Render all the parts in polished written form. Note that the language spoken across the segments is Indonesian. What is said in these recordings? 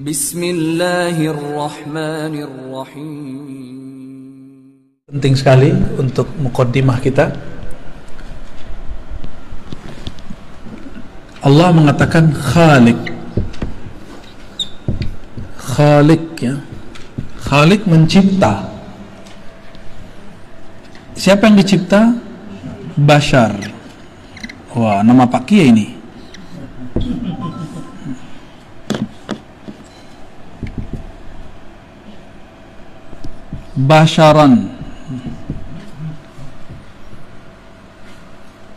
Bismillahirrahmanirrahim. Penting sekali untuk muqaddimah kita. Allah mengatakan Khaliq. Khaliq, ya. Khaliq mencipta. Siapa yang dicipta? Bashar. Wah, nama Pak Kiai ini. Basharan.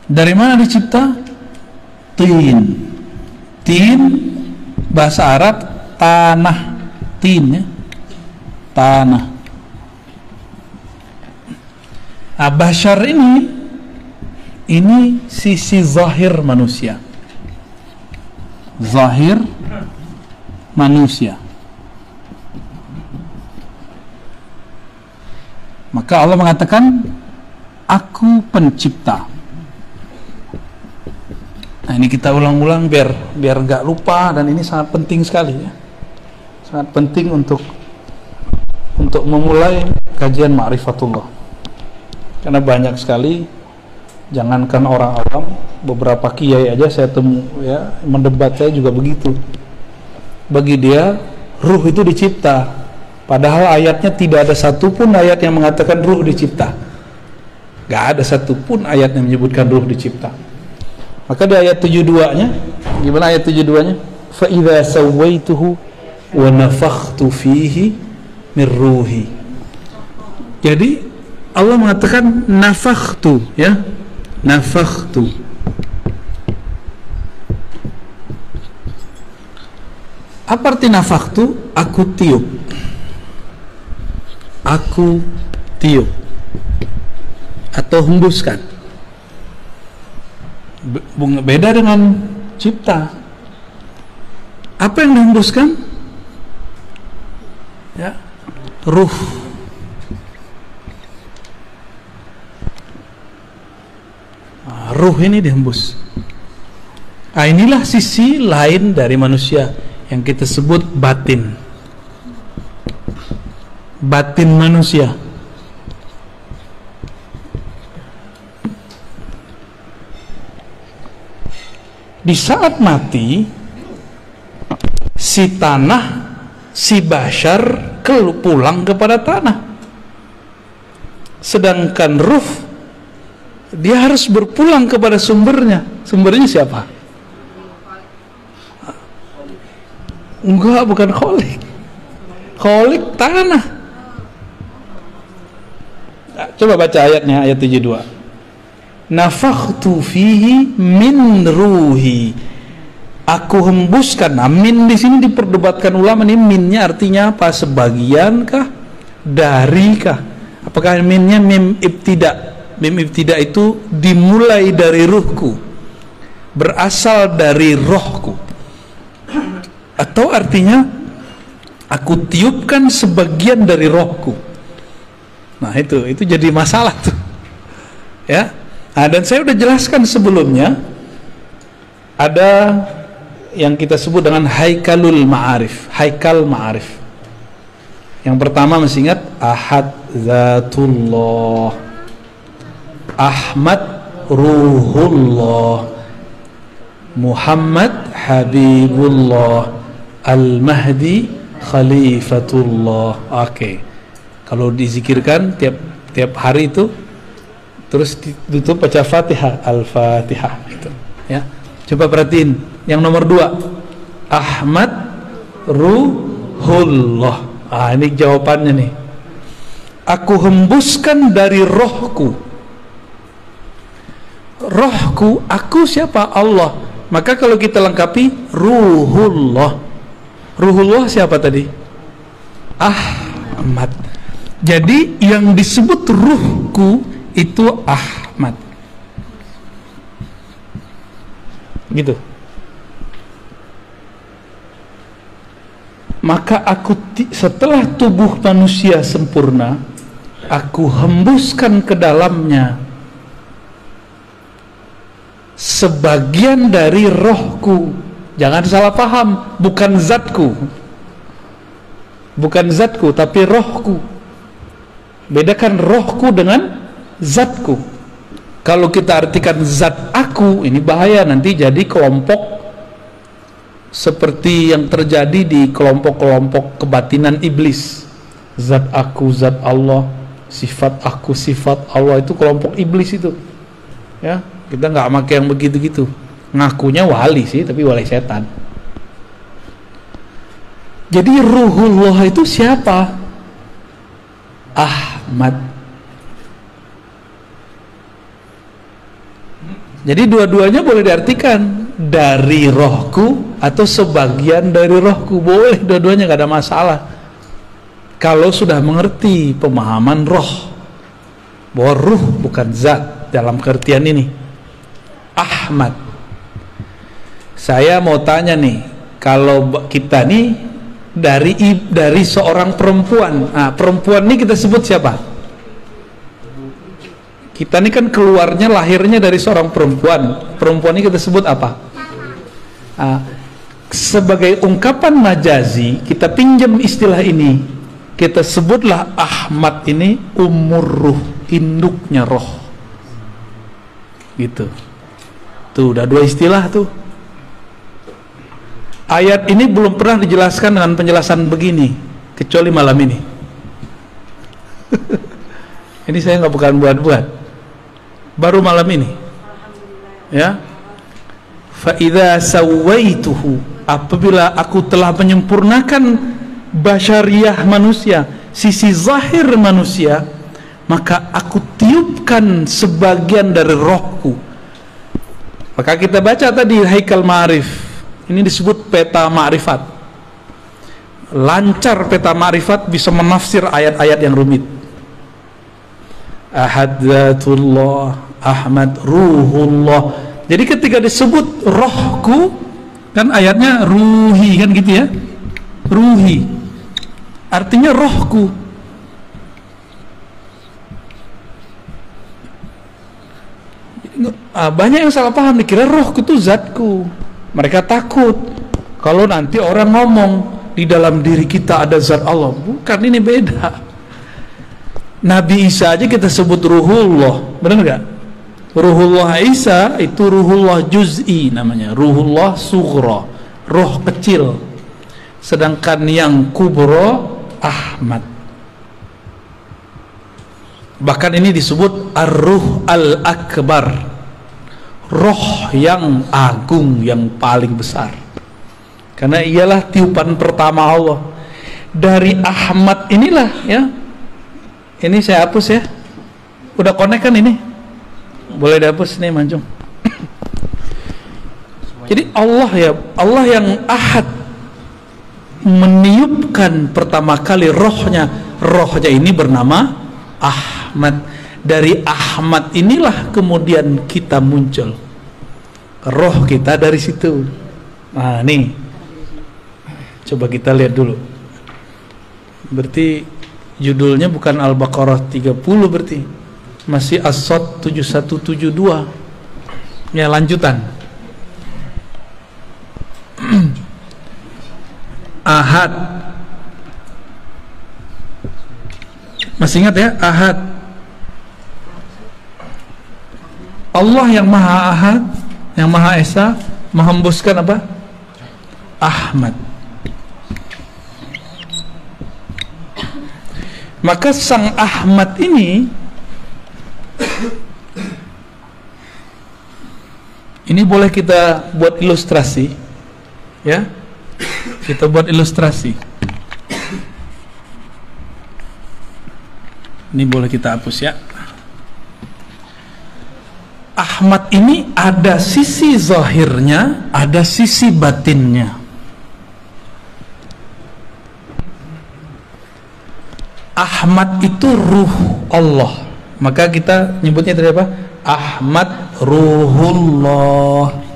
Dari mana dicipta? Tin. Tin bahasa Arab tanah. Tin, ya. Tanah. Bashar ini sisi zahir manusia. Zahir manusia. Maka Allah mengatakan, aku pencipta. Nah, ini kita ulang-ulang biar nggak lupa, dan ini sangat penting sekali, ya. Sangat penting untuk memulai kajian ma'rifatullah. Karena banyak sekali, jangankan orang awam, beberapa kiai aja saya temu, ya, mendebat saya juga begitu. Bagi dia, ruh itu dicipta. Padahal ayatnya tidak ada satupun ayat yang mengatakan ruh dicipta. Gak ada satupun ayat yang menyebutkan ruh dicipta. Maka di ayat 72-nya, gimana ayat 72-nya? Fa idza sawaituhu wa nafakhtu fihi min ruhi. Jadi Allah mengatakan nafakhtu, ya. Nafakhtu. Apa arti nafakhtu? Aku tiup. Aku tiup atau hembuskan. Beda dengan cipta. Apa yang dihembuskan? Ya, ruh. Ruh ini dihembus. Inilah sisi lain dari manusia yang kita sebut batin. Batin manusia. Di saat mati, si tanah, si bashar pulang kepada tanah. Sedangkan ruh, dia harus berpulang kepada sumbernya. Sumbernya siapa? Enggak, bukan Khalik. Khalik tanah. Coba baca ayatnya, ayat 72. Nafakhtu fihi min ruhi. Aku hembuskan. Nah, min di sini diperdebatkan ulama, nih minnya artinya apa? Sebagian kah? Dari kah? Apakah minnya mim ibtida? Mim ibtida itu dimulai dari ruhku, berasal dari rohku. Atau artinya aku tiupkan sebagian dari rohku. Nah, itu jadi masalah tuh, ya. Nah, dan saya udah jelaskan sebelumnya, ada yang kita sebut dengan haikalul ma'arif, haikal ma'arif. Yang pertama masih ingat, Ahad Zatullah, Ahmad Ruhullah, Muhammad Habibullah, Al-Mahdi Khalifatullah. Oke. Kalau dizikirkan tiap hari itu, terus ditutup baca Fatihah, Al-Fatihah gitu, ya. Coba perhatiin yang nomor 2, Ahmad Ruhullah. Ini jawabannya nih. Aku hembuskan dari rohku. Rohku, aku siapa? Allah. Maka kalau kita lengkapi, Ruhullah. Ruhullah siapa tadi? Ahmad. Jadi yang disebut ruhku itu Ahmad. Gitu. Maka aku setelah tubuh manusia sempurna, aku hembuskan ke dalamnya sebagian dari rohku. Jangan salah paham, bukan zatku. bukan zatku tapi rohku. Bedakan rohku dengan zatku. Kalau kita artikan zat aku, ini bahaya, nanti jadi kelompok seperti yang terjadi di kelompok-kelompok kebatinan iblis. Zat aku, zat Allah, sifat aku, sifat Allah, itu kelompok iblis itu. Ya, kita nggak pakai yang begitu-gitu. Ngakunya wali sih, tapi wali setan. Jadi ruhullah itu siapa? Ahmad. Jadi dua-duanya boleh diartikan dari rohku atau sebagian dari rohku, boleh dua-duanya, gak ada masalah kalau sudah mengerti pemahaman roh, bahwa ruh bukan zat dalam pengertian ini. Ahmad. Saya mau tanya nih, kalau kita nih dari seorang perempuan, nah, perempuan ini kita sebut siapa? Kita ini kan keluarnya, lahirnya dari seorang perempuan. Perempuan ini kita sebut apa? Nah, sebagai ungkapan majazi, kita pinjam istilah ini, kita sebutlah Ahmad ini umur ruh, induknya roh, gitu. Tuh udah dua istilah tuh. Ayat ini belum pernah dijelaskan dengan penjelasan begini kecuali malam ini. Ini saya nggak bukan buat-buat, baru malam ini. Ya, fa idza sawaituhu, apabila aku telah menyempurnakan basyariah manusia, sisi zahir manusia, maka aku tiupkan sebagian dari rohku. Maka kita baca tadi Haikal Ma'arif, ini disebut peta ma'rifat. Lancar peta ma'rifat bisa menafsir ayat-ayat yang rumit. Ahad Zatullah, Ahmad Ruhullah. Jadi ketika disebut rohku, kan ayatnya ruhi, kan gitu ya, ruhi artinya rohku. Banyak yang salah paham, dikira rohku itu zatku. Mereka takut kalau nanti orang ngomong di dalam diri kita ada zat Allah. Bukan, ini beda. Nabi Isa aja kita sebut ruhullah, benar nggak? Ruhullah Isa itu ruhullah juz'i namanya, ruhullah sughra, roh kecil. Sedangkan yang kubro Ahmad. Bahkan ini disebut ar-ruh al-akbar, roh yang agung, yang paling besar, karena ialah tiupan pertama Allah. Dari Ahmad inilah ya, ini saya hapus ya, udah connect kan ini, boleh dihapus nih Manjung. Jadi Allah ya, Allah yang ahad meniupkan pertama kali rohnya. Rohnya ini bernama Ahmad. Dari Ahmad inilah kemudian kita muncul, roh kita dari situ. Nah nih, coba kita lihat dulu. Berarti judulnya bukan Al-Baqarah 30, berarti masih As-Sod 7172. Ya, lanjutan. Ahad. Masih ingat ya, Ahad. Allah yang Maha Ahad, yang Maha Esa, menghembuskan apa? Ahmad. Maka sang Ahmad ini boleh kita buat ilustrasi, ya. Kita buat ilustrasi. Ini boleh kita hapus ya. Ahmad ini ada sisi zahirnya, ada sisi batinnya. Ahmad itu ruh Allah, maka kita nyebutnya tadi apa? Ahmad Ruhullah.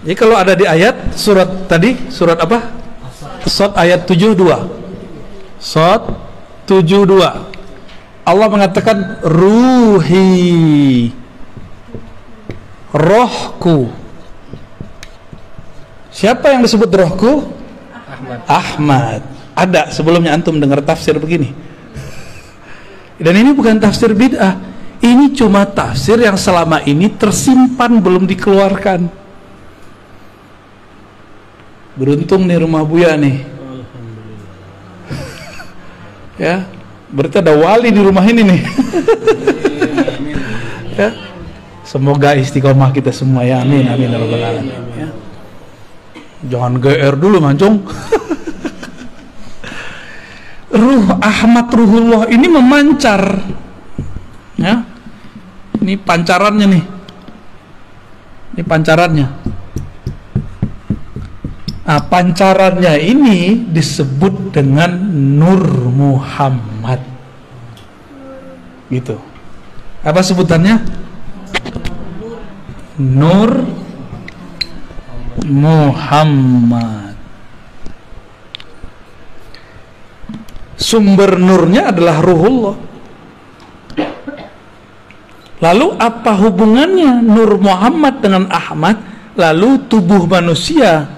Jadi kalau ada di ayat surat tadi, surat apa? Sod ayat 72. Sod 72. Allah mengatakan ruhi. rohku. Siapa yang disebut rohku? Ahmad. Ada sebelumnya antum dengar tafsir begini. Dan ini bukan tafsir bid'ah. Ini cuma tafsir yang selama ini tersimpan belum dikeluarkan. Beruntung nih rumah Buya nih. Ya, berarti ada wali di rumah ini nih. Ya. Semoga istiqomah kita semua ya. Amin amin ya rabbal alamin. Ya. Jangan GR dulu mancung. Ruh Ahmad Ruhullah ini memancar. Ya. Ini pancarannya nih. Ini pancarannya. Nah, pancarannya ini disebut dengan Nur Muhammad. Gitu. Apa sebutannya? Nur Muhammad. Sumber nurnya adalah Ruhullah. Lalu apa hubungannya Nur Muhammad dengan Ahmad? Lalu tubuh manusia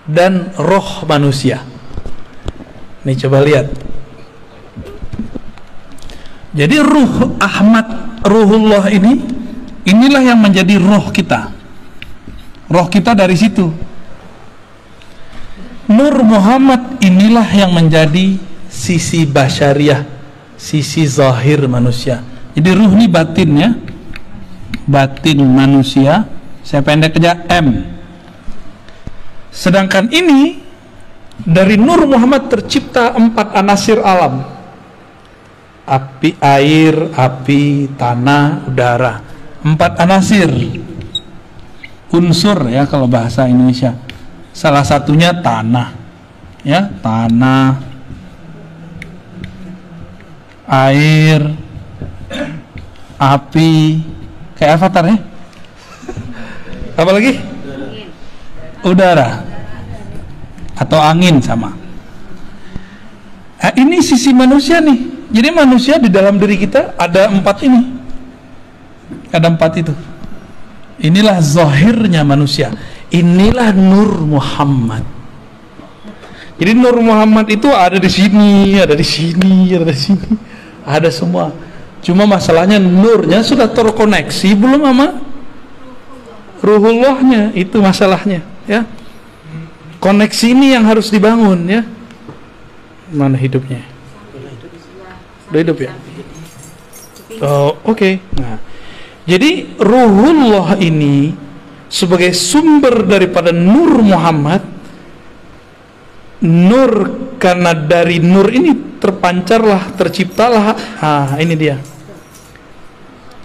dan roh manusia. Nih coba lihat. Jadi ruh Ahmad Ruhullah ini, inilah yang menjadi roh kita. Roh kita dari situ. Nur Muhammad inilah yang menjadi sisi basyariah, sisi zahir manusia. Jadi ruh ini batin ya, batin manusia. Saya pendek aja M. Sedangkan ini dari Nur Muhammad tercipta 4 anasir alam: api, air, api, tanah, udara. 4 anasir unsur ya kalau bahasa Indonesia. Salah satunya tanah, ya, tanah, air, api, kayak Avatar ya. Apa lagi? Udara atau angin sama. Nah, ini sisi manusia nih. Jadi manusia di dalam diri kita ada 4 ini. Ada 4 itu. Inilah zahirnya manusia. Inilah Nur Muhammad. Jadi Nur Muhammad itu ada di sini, ada di sini, ada di sini, ada semua. Cuma masalahnya nurnya sudah terkoneksi belum sama Ruhullahnya, itu masalahnya, ya. Koneksi ini yang harus dibangun, ya. Mana hidupnya? Udah hidup ya? Oh, oke. Nah, jadi Ruhullah ini sebagai sumber daripada Nur Muhammad. Nur, karena dari nur ini terpancarlah, terciptalah. Ini dia.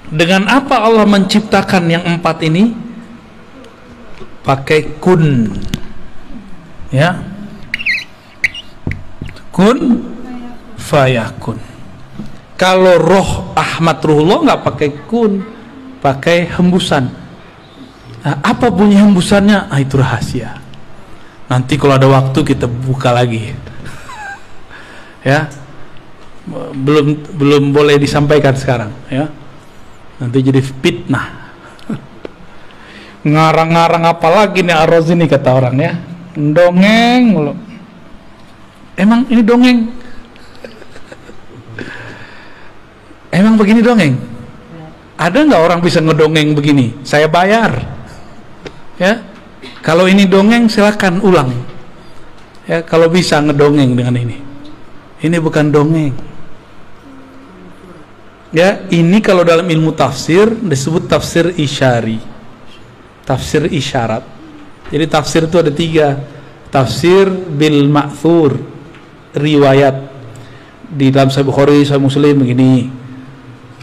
Dengan apa Allah menciptakan yang 4 ini? Pakai kun, ya, kun fayakun. Kalau roh Ahmad Ruhullah nggak pakai kun, pakai hembusan. Nah, apa bunyi hembusannya? Itu rahasia. Nanti kalau ada waktu kita buka lagi. Ya, belum boleh disampaikan sekarang. Ya, nanti jadi fitnah. Ngarang-ngarang apa lagi nih Ar-Razi nih kata orang ya. Dongeng mulu. Emang ini dongeng? Emang begini dongeng? Ada nggak orang bisa ngedongeng begini? Saya bayar. Ya. Kalau ini dongeng silakan ulang. Ya, kalau bisa ngedongeng dengan ini. Ini bukan dongeng. Ya, ini kalau dalam ilmu tafsir disebut tafsir isyari. Tafsir isyarat. Jadi tafsir itu ada 3. Tafsir bil ma'thur, riwayat. Di dalam Sahih Bukhari, Sahih Muslim begini.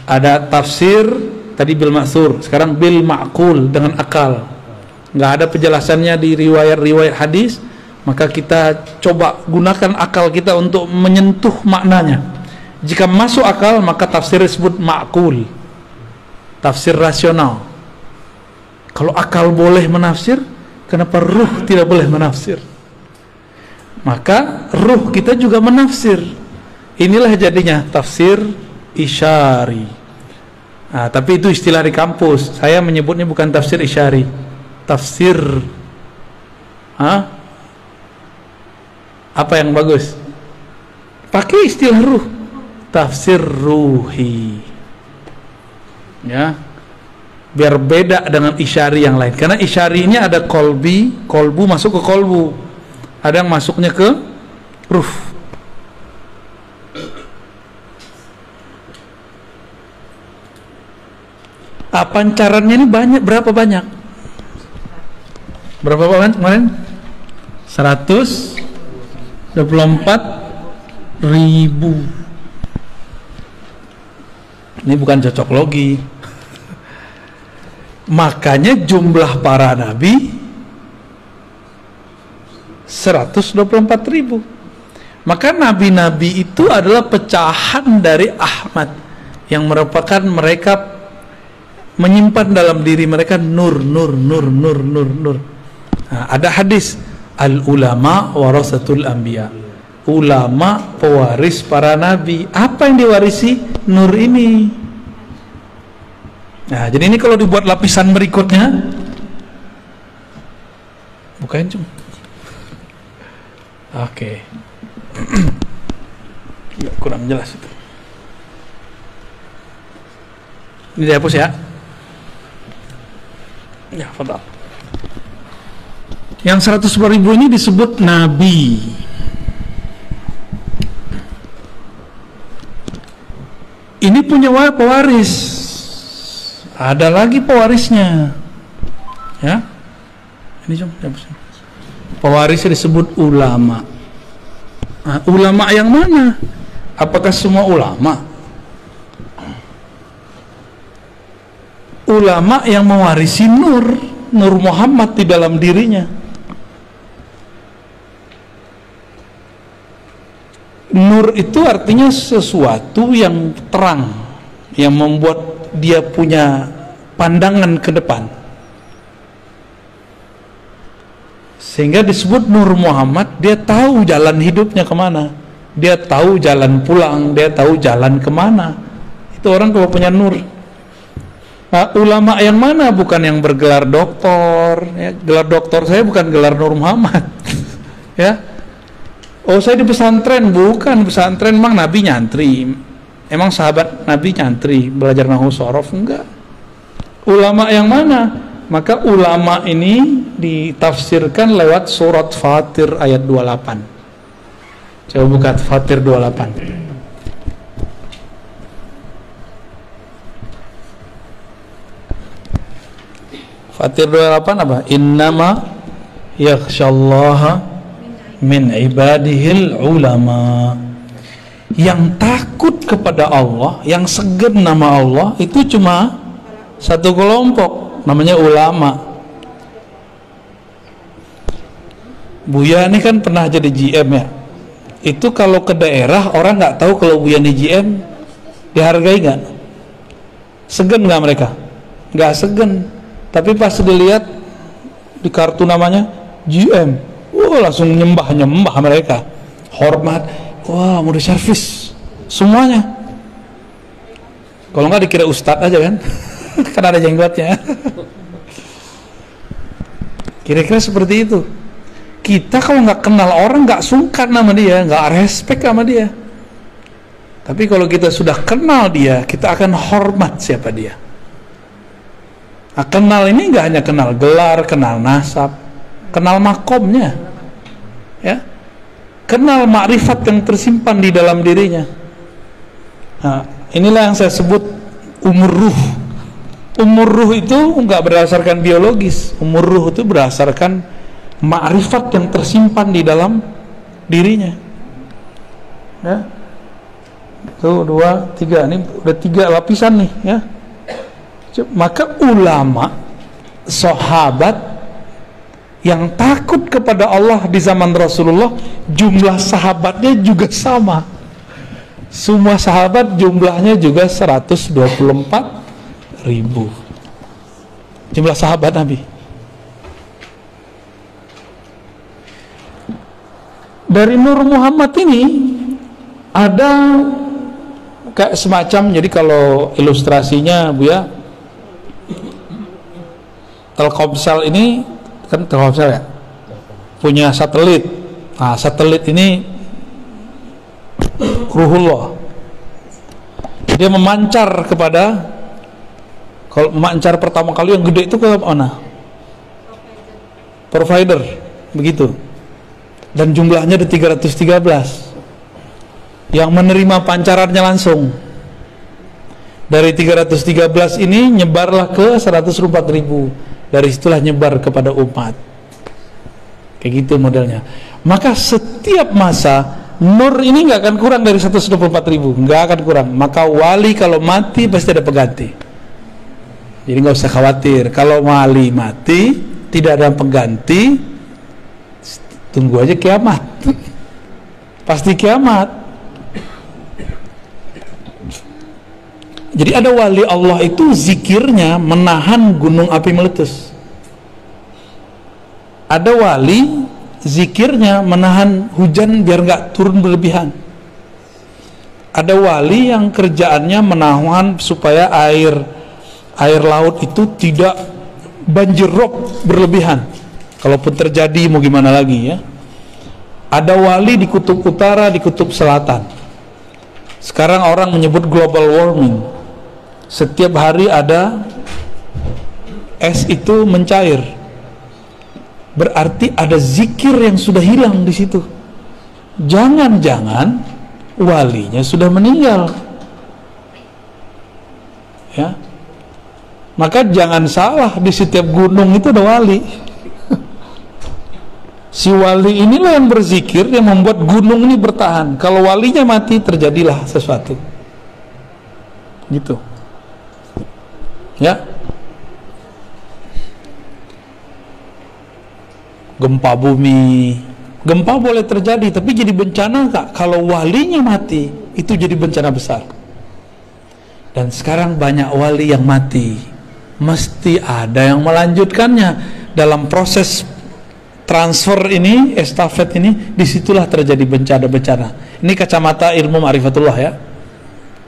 Ada tafsir tadi bil ma'thur, sekarang bil ma'qul, dengan akal. Nggak ada penjelasannya di riwayat-riwayat hadis, maka kita coba gunakan akal kita untuk menyentuh maknanya. Jika masuk akal, maka tafsir disebut ma'qul, tafsir rasional. Kalau akal boleh menafsir, kenapa ruh tidak boleh menafsir? Maka ruh kita juga menafsir. Inilah jadinya tafsir isyari. Nah, tapi itu istilah di kampus. Saya menyebutnya bukan tafsir isyari, tafsir apa yang bagus? Pakai istilah ruh, tafsir ruhi, ya, biar beda dengan isyari yang lain. Karena isyari ini ada kolbu masuk ke kolbu, ada yang masuknya ke ruh. Pancarannya ini banyak, berapa banyak kemarin? 124.000. Ini bukan cocok logi. Makanya jumlah para nabi 124.000. Maka nabi-nabi itu adalah pecahan dari Ahmad, yang merupakan mereka menyimpan dalam diri mereka nur. Nah, ada hadis, al ulama warasatul anbiya, ulama pewaris para nabi. Apa yang diwarisi? Nur ini. Nah, jadi ini kalau dibuat lapisan berikutnya, bukain cuma. Oke. Ya, kurang jelas itu. Ini dihapus ya. Ya, fadal. Yang 100.000 ini disebut nabi. Ini punya pewaris. Ada lagi pewarisnya. Ya. Ini cuma dihapus. Pewarisnya disebut ulama. Nah, ulama yang mana? Apakah semua ulama? Ulama yang mewarisi nur Muhammad di dalam dirinya. Nur itu artinya sesuatu yang terang, yang membuat dia punya pandangan ke depan, sehingga disebut Nur Muhammad. Dia tahu jalan hidupnya kemana, dia tahu jalan pulang, dia tahu jalan kemana. Itu orang kalau punya nur. Nah, ulama yang mana? Bukan yang bergelar doktor, ya. Gelar doktor saya bukan gelar Nur Muhammad. Ya. Oh, saya di pesantren, bukan pesantren. Emang Nabi nyantri? Emang sahabat Nabi nyantri belajar nahwu shorof? Enggak. Ulama yang mana? Maka ulama ini ditafsirkan lewat surat Fatir ayat 28. Coba buka Fatir 28. Fatir 28 apa? Innama yakhsyallaha min ibadihil ulama. Yang takut kepada Allah, yang segan nama Allah, itu cuma satu kelompok, namanya ulama. Buya ini kan pernah jadi GM ya. Itu kalau ke daerah orang nggak tahu kalau Buya ini GM, dihargai nggak? Segan nggak mereka? Nggak segan. Tapi pas dilihat di kartu namanya GM, langsung nyembah mereka, hormat, wah mau diservis semuanya. Kalau nggak dikira ustadz aja kan, kan ada jenggotnya. Kira-kira seperti itu. Kita kalau nggak kenal orang nggak sungkan sama dia, nggak respect sama dia. Tapi kalau kita sudah kenal dia, kita akan hormat siapa dia. Nah, kenal ini nggak hanya kenal gelar, kenal nasab, kenal makomnya, ya, kenal makrifat yang tersimpan di dalam dirinya. Nah, inilah yang saya sebut umur ruh. Umur ruh itu nggak berdasarkan biologis. Umur ruh itu berdasarkan makrifat yang tersimpan di dalam dirinya. Ya, tuh 2, 3, ini udah 3 lapisan nih, ya. Maka ulama, sahabat yang takut kepada Allah di zaman Rasulullah, jumlah sahabatnya juga sama. Semua sahabat jumlahnya juga 124.000. Jumlah sahabat Nabi. Dari Nur Muhammad ini ada kayak semacam, jadi kalau ilustrasinya Bu ya, Telkomsel ini kan Telkomsel ya punya satelit. Nah, satelit ini ruhullah, dia memancar kepada, kalau memancar pertama kali yang gede itu ke mana? Provider, begitu. Dan jumlahnya ada 313 yang menerima pancarannya langsung. Dari 313 ini nyebarlah ke 104.000. Dari situlah nyebar kepada umat. Kayak gitu modelnya. Maka setiap masa nur ini nggak akan kurang dari 124.000, nggak akan kurang. Maka wali kalau mati pasti ada pengganti. Jadi nggak usah khawatir. Kalau wali mati tidak ada pengganti, tunggu aja kiamat. Pasti kiamat. Jadi ada wali Allah itu zikirnya menahan gunung api meletus. Ada wali zikirnya menahan hujan biar nggak turun berlebihan. Ada wali yang kerjaannya menahan supaya air laut itu tidak banjir rob berlebihan. Kalaupun terjadi mau gimana lagi ya. Ada wali di kutub utara, di kutub selatan. Sekarang orang menyebut global warming. Setiap hari ada es itu mencair. Berarti ada zikir yang sudah hilang di situ. Jangan-jangan walinya sudah meninggal. Ya. Maka jangan salah, di setiap gunung itu ada wali. Si wali inilah yang berzikir yang membuat gunung ini bertahan. Kalau walinya mati, terjadilah sesuatu. Gitu. Ya. Gempa bumi, gempa boleh terjadi, tapi jadi bencana enggak? Kalau walinya mati, itu jadi bencana besar. Dan sekarang banyak wali yang mati, mesti ada yang melanjutkannya. Dalam proses transfer ini, estafet ini, disitulah terjadi bencana-bencana. Ini kacamata ilmu ma'rifatullah ya.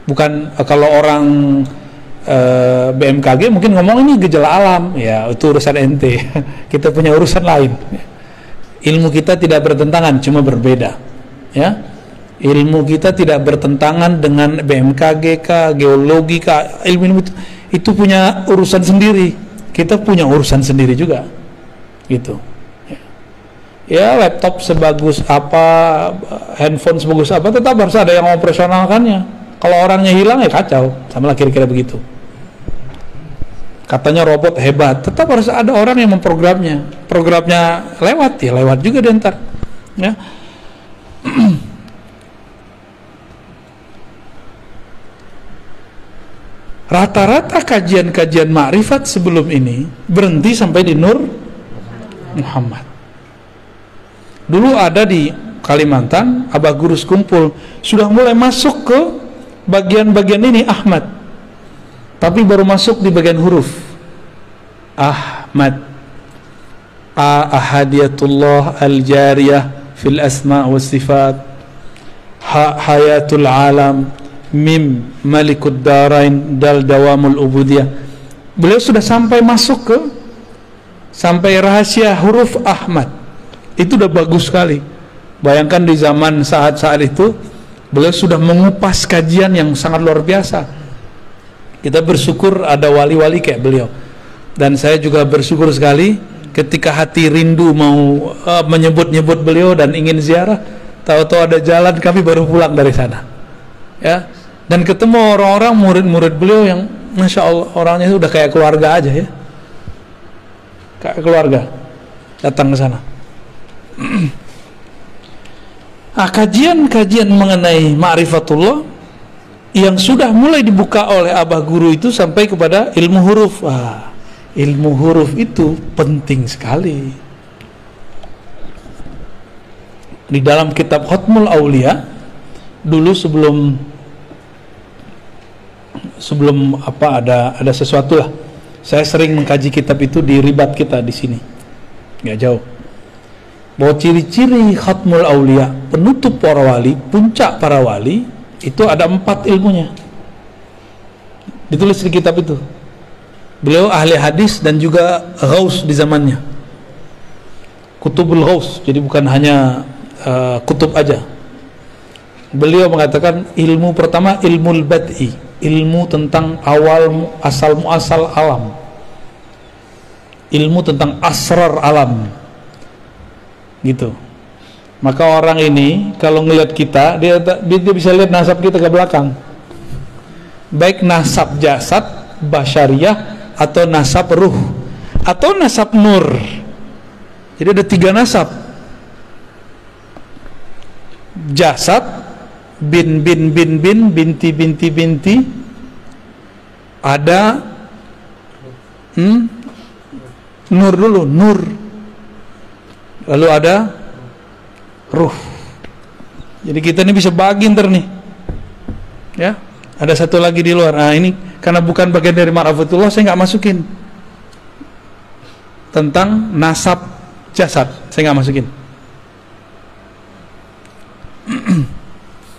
Bukan kalau orang BMKG mungkin ngomong ini gejala alam, ya itu urusan ente. Kita punya urusan lain. Ilmu kita tidak bertentangan, cuma berbeda. Ya, ilmu kita tidak bertentangan dengan BMKG kah, geologi kah, ilmu itu punya urusan sendiri. Kita punya urusan sendiri juga, gitu. Ya laptop sebagus apa, handphone sebagus apa, tetap harus ada yang operasionalkannya. Kalau orangnya hilang ya kacau, sama lah kira-kira begitu. Katanya robot hebat, tetap harus ada orang yang memprogramnya. Programnya lewat, ya lewat juga dia ntar. Ya. Rata-rata kajian-kajian ma'rifat sebelum ini berhenti sampai di Nur Muhammad. Dulu ada di Kalimantan, Abah Guru Sekumpul sudah mulai masuk ke bagian-bagian ini Ahmad, tapi baru masuk di bagian huruf Ahmad. Ahadiyatullah al-jariyah fil asma wa sifat, hayatul alam, mim malikud darain, dal dawamul ubudiyah. Beliau sudah sampai masuk ke sampai rahasia huruf Ahmad. Itu udah bagus sekali. Bayangkan di zaman saat-saat itu beliau sudah mengupas kajian yang sangat luar biasa. Kita bersyukur ada wali-wali kayak beliau. Dan saya juga bersyukur sekali ketika hati rindu mau menyebut-nyebut beliau dan ingin ziarah, tahu-tahu ada jalan, kami baru pulang dari sana. Ya. Dan ketemu orang-orang murid-murid beliau yang Masya Allah orangnya itu udah kayak keluarga aja ya. Kayak keluarga datang ke sana. Nah, kajian-kajian mengenai ma'rifatullah yang sudah mulai dibuka oleh Abah Guru itu sampai kepada ilmu huruf. Ilmu huruf itu penting sekali. Di dalam kitab Khatmul Aulia dulu sebelum apa ada sesuatu lah. Saya sering mengkaji kitab itu di ribat kita di sini. Nggak jauh. Bahwa ciri-ciri Khatmul Aulia, penutup para wali, puncak para wali, Itu ada 4 ilmunya, ditulis di kitab itu. Beliau ahli hadis dan juga ghaus di zamannya, kutubul ghaus, jadi bukan hanya kutub aja. Beliau mengatakan ilmu pertama ilmu bad'i, ilmu tentang awal asal muasal alam, ilmu tentang asrar alam gitu. Maka orang ini kalau ngelihat kita, dia bisa lihat nasab kita ke belakang, baik nasab jasad basyariah atau nasab ruh atau nasab nur. Jadi ada 3 nasab: jasad, bin binti binti, ada nur dulu, nur, lalu ada ruh. Jadi kita ini bisa bagi ntar nih, ya. Ada satu lagi di luar. Nah ini karena bukan bagian dari ma'rifatullah, saya nggak masukin tentang nasab jasad, saya nggak masukin.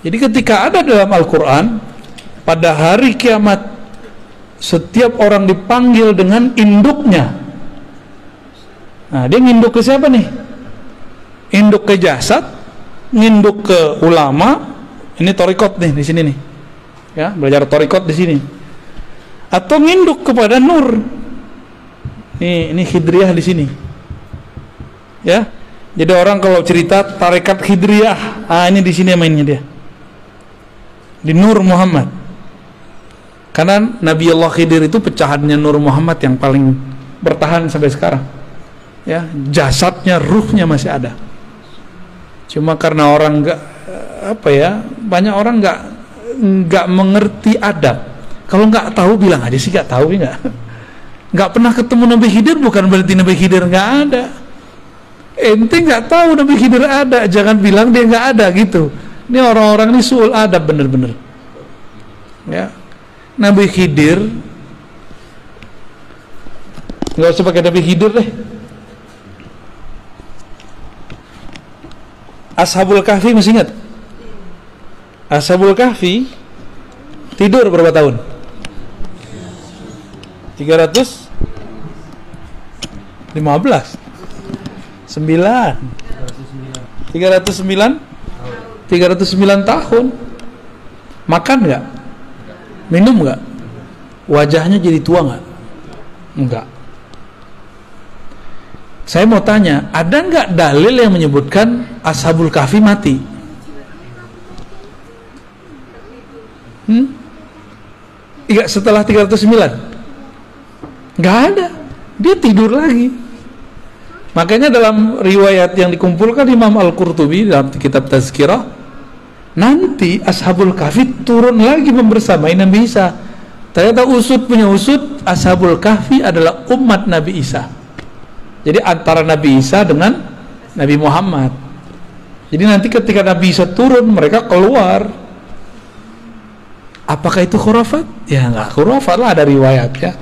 Jadi ketika ada dalam Al-Quran, pada hari kiamat setiap orang dipanggil dengan induknya. Nah, dia nginduk ke siapa nih? Induk ke jasad, nginduk ke ulama. Ini torikot nih di sini nih, ya, belajar torikot di sini. Atau nginduk kepada nur. Ini Khidriyah di sini, ya. Jadi orang kalau cerita tarekat Khidriyah, ini di sini mainnya dia, di Nur Muhammad. Karena Nabi Allah Khidir itu pecahannya Nur Muhammad yang paling bertahan sampai sekarang, ya. Jasadnya, ruhnya masih ada. Cuma karena orang banyak orang nggak mengerti adab. Kalau nggak tahu bilang aja sih nggak tahu, ya nggak pernah ketemu Nabi Khidir bukan berarti Nabi Khidir nggak ada. Ente nggak tahu Nabi Khidir ada, jangan bilang dia nggak ada gitu. Ini orang-orang ini suul adab bener-bener, ya. Nabi Khidir nggak usah pakai Nabi Khidir deh. Ashabul Kahfi masih ingat? Ashabul Kahfi tidur berapa tahun? 315 309 tahun. Makan nggak? Minum nggak? Wajahnya jadi tua nggak? Enggak. Saya mau tanya, ada nggak dalil yang menyebutkan Ashabul Kahfi mati? Iya, setelah 309? Nggak ada. Dia tidur lagi. Makanya dalam riwayat yang dikumpulkan Imam Al-Qurtubi dalam kitab Tazkirah, nanti Ashabul Kahfi turun lagi membersamai Nabi Isa. Ternyata usut punya usut, Ashabul Kahfi adalah umat Nabi Isa. Jadi antara Nabi Isa dengan Nabi Muhammad. Jadi nanti ketika Nabi Isa turun, mereka keluar. Apakah itu khurafat? Ya nggak khurafat lah, ada riwayatnya.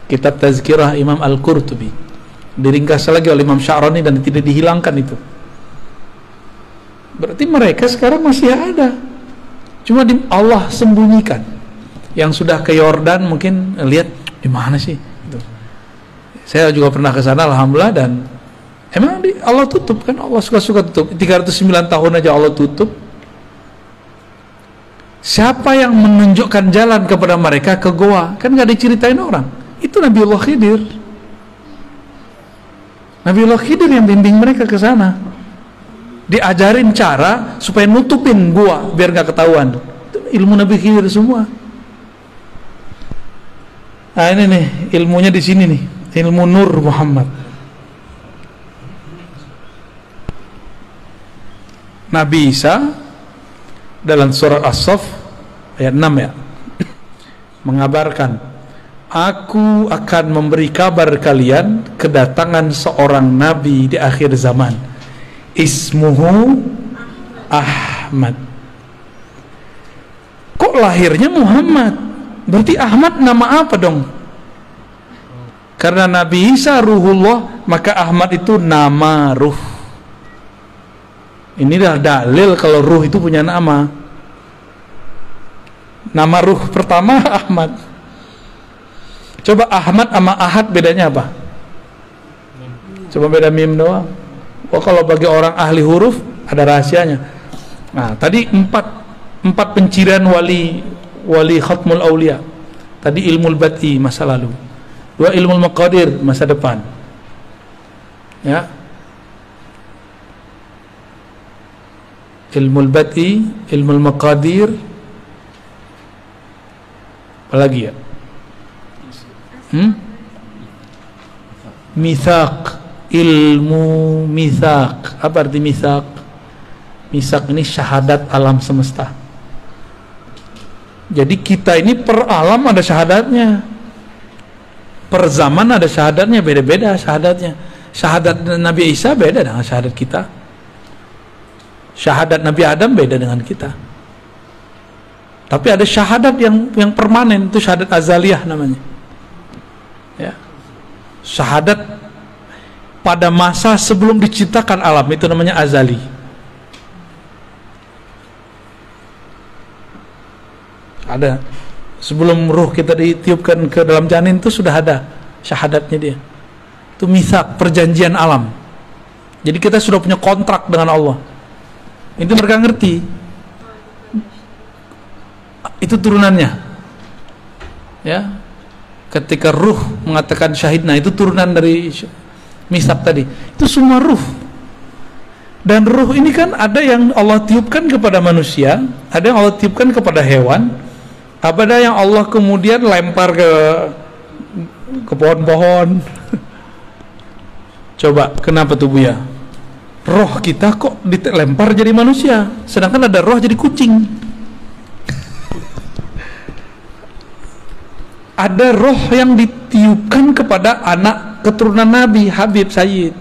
Kitab Tazkirah Imam Al-Qurtubi, diringkas lagi oleh Imam Sya'rani dan tidak dihilangkan itu. Berarti mereka sekarang masih ada, cuma Allah sembunyikan. Yang sudah ke Yordan mungkin lihat di mana sih gitu. Saya juga pernah ke sana alhamdulillah, dan emang Allah tutup kan, Allah suka-suka tutup. 309 tahun aja Allah tutup. Siapa yang menunjukkan jalan kepada mereka ke goa? Kan nggak diceritain orang. Itu Nabiullah Khidir. Nabiullah Khidir yang bimbing mereka ke sana. Diajarin cara supaya nutupin gua biar nggak ketahuan. Itu ilmu Nabi Khidir semua. Nah ini nih ilmunya di sini nih, ilmu Nur Muhammad. Nabi Isa dalam surat As-Saff ayat 6 ya, mengabarkan, aku akan memberi kabar kalian kedatangan seorang nabi di akhir zaman, ismuhu Ahmad. Kok lahirnya Muhammad? Berarti Ahmad nama apa dong? Karena Nabi Isa ruhullah, maka Ahmad itu nama ruh. Ini dah dalil kalau ruh itu punya nama. Nama ruh pertama Ahmad. Coba Ahmad sama Ahad bedanya apa? Coba beda mim doang. Oh, kalau bagi orang ahli huruf ada rahasianya. Nah, tadi empat pencirian wali khatmul aulia. Tadi ilmul bati masa lalu. 2 ilmul maqadir masa depan. Ya. Ilmul bati, ilmul maqadir, apalagi ya? Mitsaq, ilmu mitsaq. Apa arti mitsaq? Mitsaq ini syahadat alam semesta. Jadi kita ini per alam ada syahadatnya, per zaman ada syahadatnya, beda-beda syahadatnya. Syahadat Nabi Isa beda dengan syahadat kita. Syahadat Nabi Adam beda dengan kita. Tapi ada syahadat yang permanen, itu syahadat azaliyah namanya. Ya. Syahadat pada masa sebelum diciptakan alam, itu namanya azali. Ada. Sebelum ruh kita ditiupkan ke dalam janin itu sudah ada syahadatnya dia. Itu mitsaq, perjanjian alam. Jadi kita sudah punya kontrak dengan Allah. Itu mereka ngerti. Itu turunannya. Ya. Ketika ruh mengatakan syahidna, itu turunan dari mitsaq tadi. Itu semua ruh. Dan ruh ini kan ada yang Allah tiupkan kepada manusia, ada yang Allah tiupkan kepada hewan, ada yang Allah kemudian lempar ke pohon-pohon. Coba kenapa tuh Buya? Roh kita kok dilempar jadi manusia, sedangkan ada roh jadi kucing. Ada roh yang ditiupkan kepada anak keturunan Nabi, Habib Sayyid,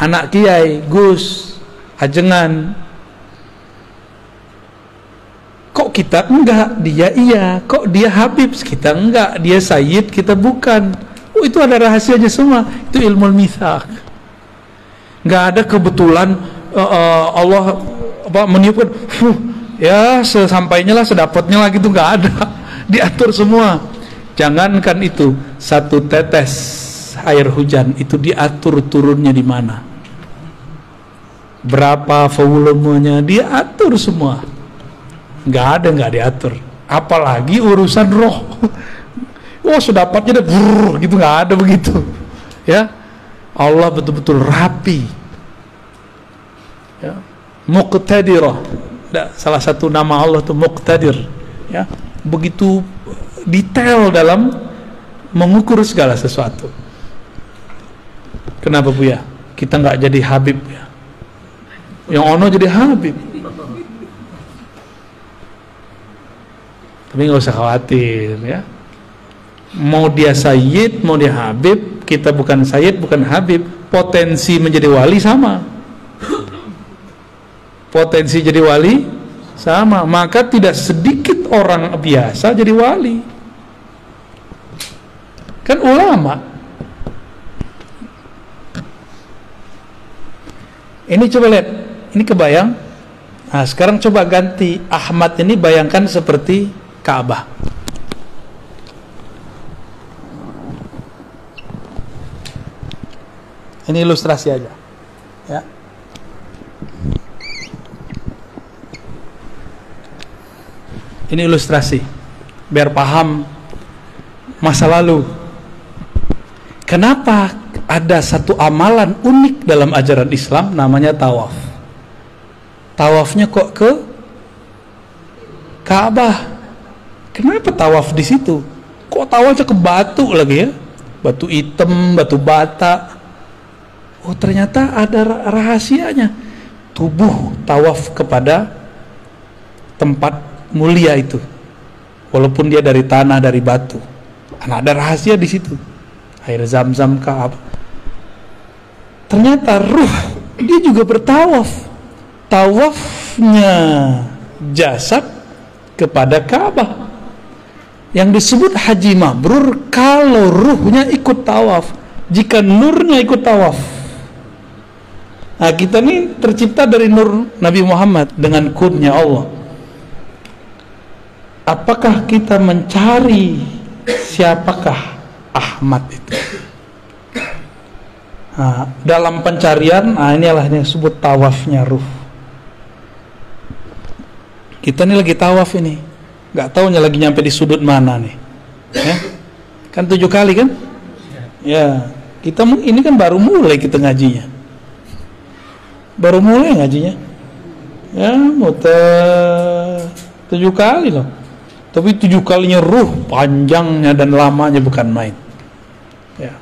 anak Kiai, Gus, Ajengan. Kok kita enggak, dia iya. Kok dia Habib, kita enggak. Dia Sayyid, kita bukan. Oh, itu ada rahasianya semua. Itu ilmu mitsaq. Enggak ada kebetulan Allah meniupkan, ya sesampainya lah, sedapatnya lah gitu, enggak ada. Diatur semua. Jangankan itu, satu tetes air hujan itu diatur turunnya di mana, berapa volumenya, diatur semua. Nggak diatur. Apalagi urusan roh. Oh, sedapatnya deh gitu, nggak ada begitu. Ya, Allah betul-betul rapi. Ya, Muqtadirah. Salah satu nama Allah itu Muqtadir. Ya, begitu detail dalam mengukur segala sesuatu. Kenapa Buya? Kita nggak jadi Habib ya? Yang ono jadi Habib. Tapi nggak usah khawatir ya. Mau dia Sayyid, mau dia Habib, kita bukan Sayyid, bukan Habib, potensi menjadi wali sama. Potensi jadi wali sama. Maka tidak sedikit orang biasa jadi wali. Kan ulama. Ini coba lihat, ini kebayang. Nah, sekarang coba ganti Ahmad ini, bayangkan seperti Ka'bah. Ini ilustrasi aja, ya. Ini ilustrasi, biar paham masa lalu. Kenapa ada satu amalan unik dalam ajaran Islam namanya tawaf? Tawafnya kok ke Ka'bah? Kenapa tawaf di situ? Kok tawafnya ke batu lagi ya? Batu hitam, batu bata. Oh, ternyata ada rahasianya. Tubuh tawaf kepada tempat mulia itu, walaupun dia dari tanah, dari batu. Nah, ada rahasia di situ. Air Zam-Zam kah apa? Ternyata ruh dia juga bertawaf. Tawafnya jasad kepada Ka'bah. Yang disebut haji mabrur kalau ruhnya ikut tawaf. Jika nurnya ikut tawaf. Nah, kita ini tercipta dari nur Nabi Muhammad dengan kunnya Allah. apakah kita mencari siapakah Ahmad itu? Nah, dalam pencarian, inilah yang disebut tawafnya ruh. Kita ini lagi tawaf ini, nggak tahunya lagi nyampe di sudut mana nih, ya? Kan 7 kali kan? Ya, kita ini kan baru mulai kita ngajinya, baru mulai ngajinya, ya muter 7 kali loh. Tapi 7 kalinya ruh, panjangnya dan lamanya bukan main, ya.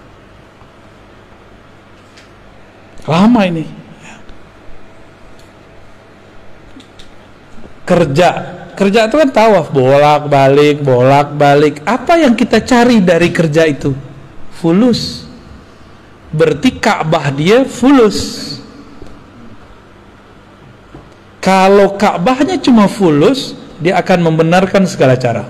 Lama ini. Kerja itu kan tawaf, bolak-balik. Apa yang kita cari dari kerja itu? Fulus. Berarti Ka'bah dia fulus. Kalau Ka'bahnya cuma fulus, dia akan membenarkan segala cara.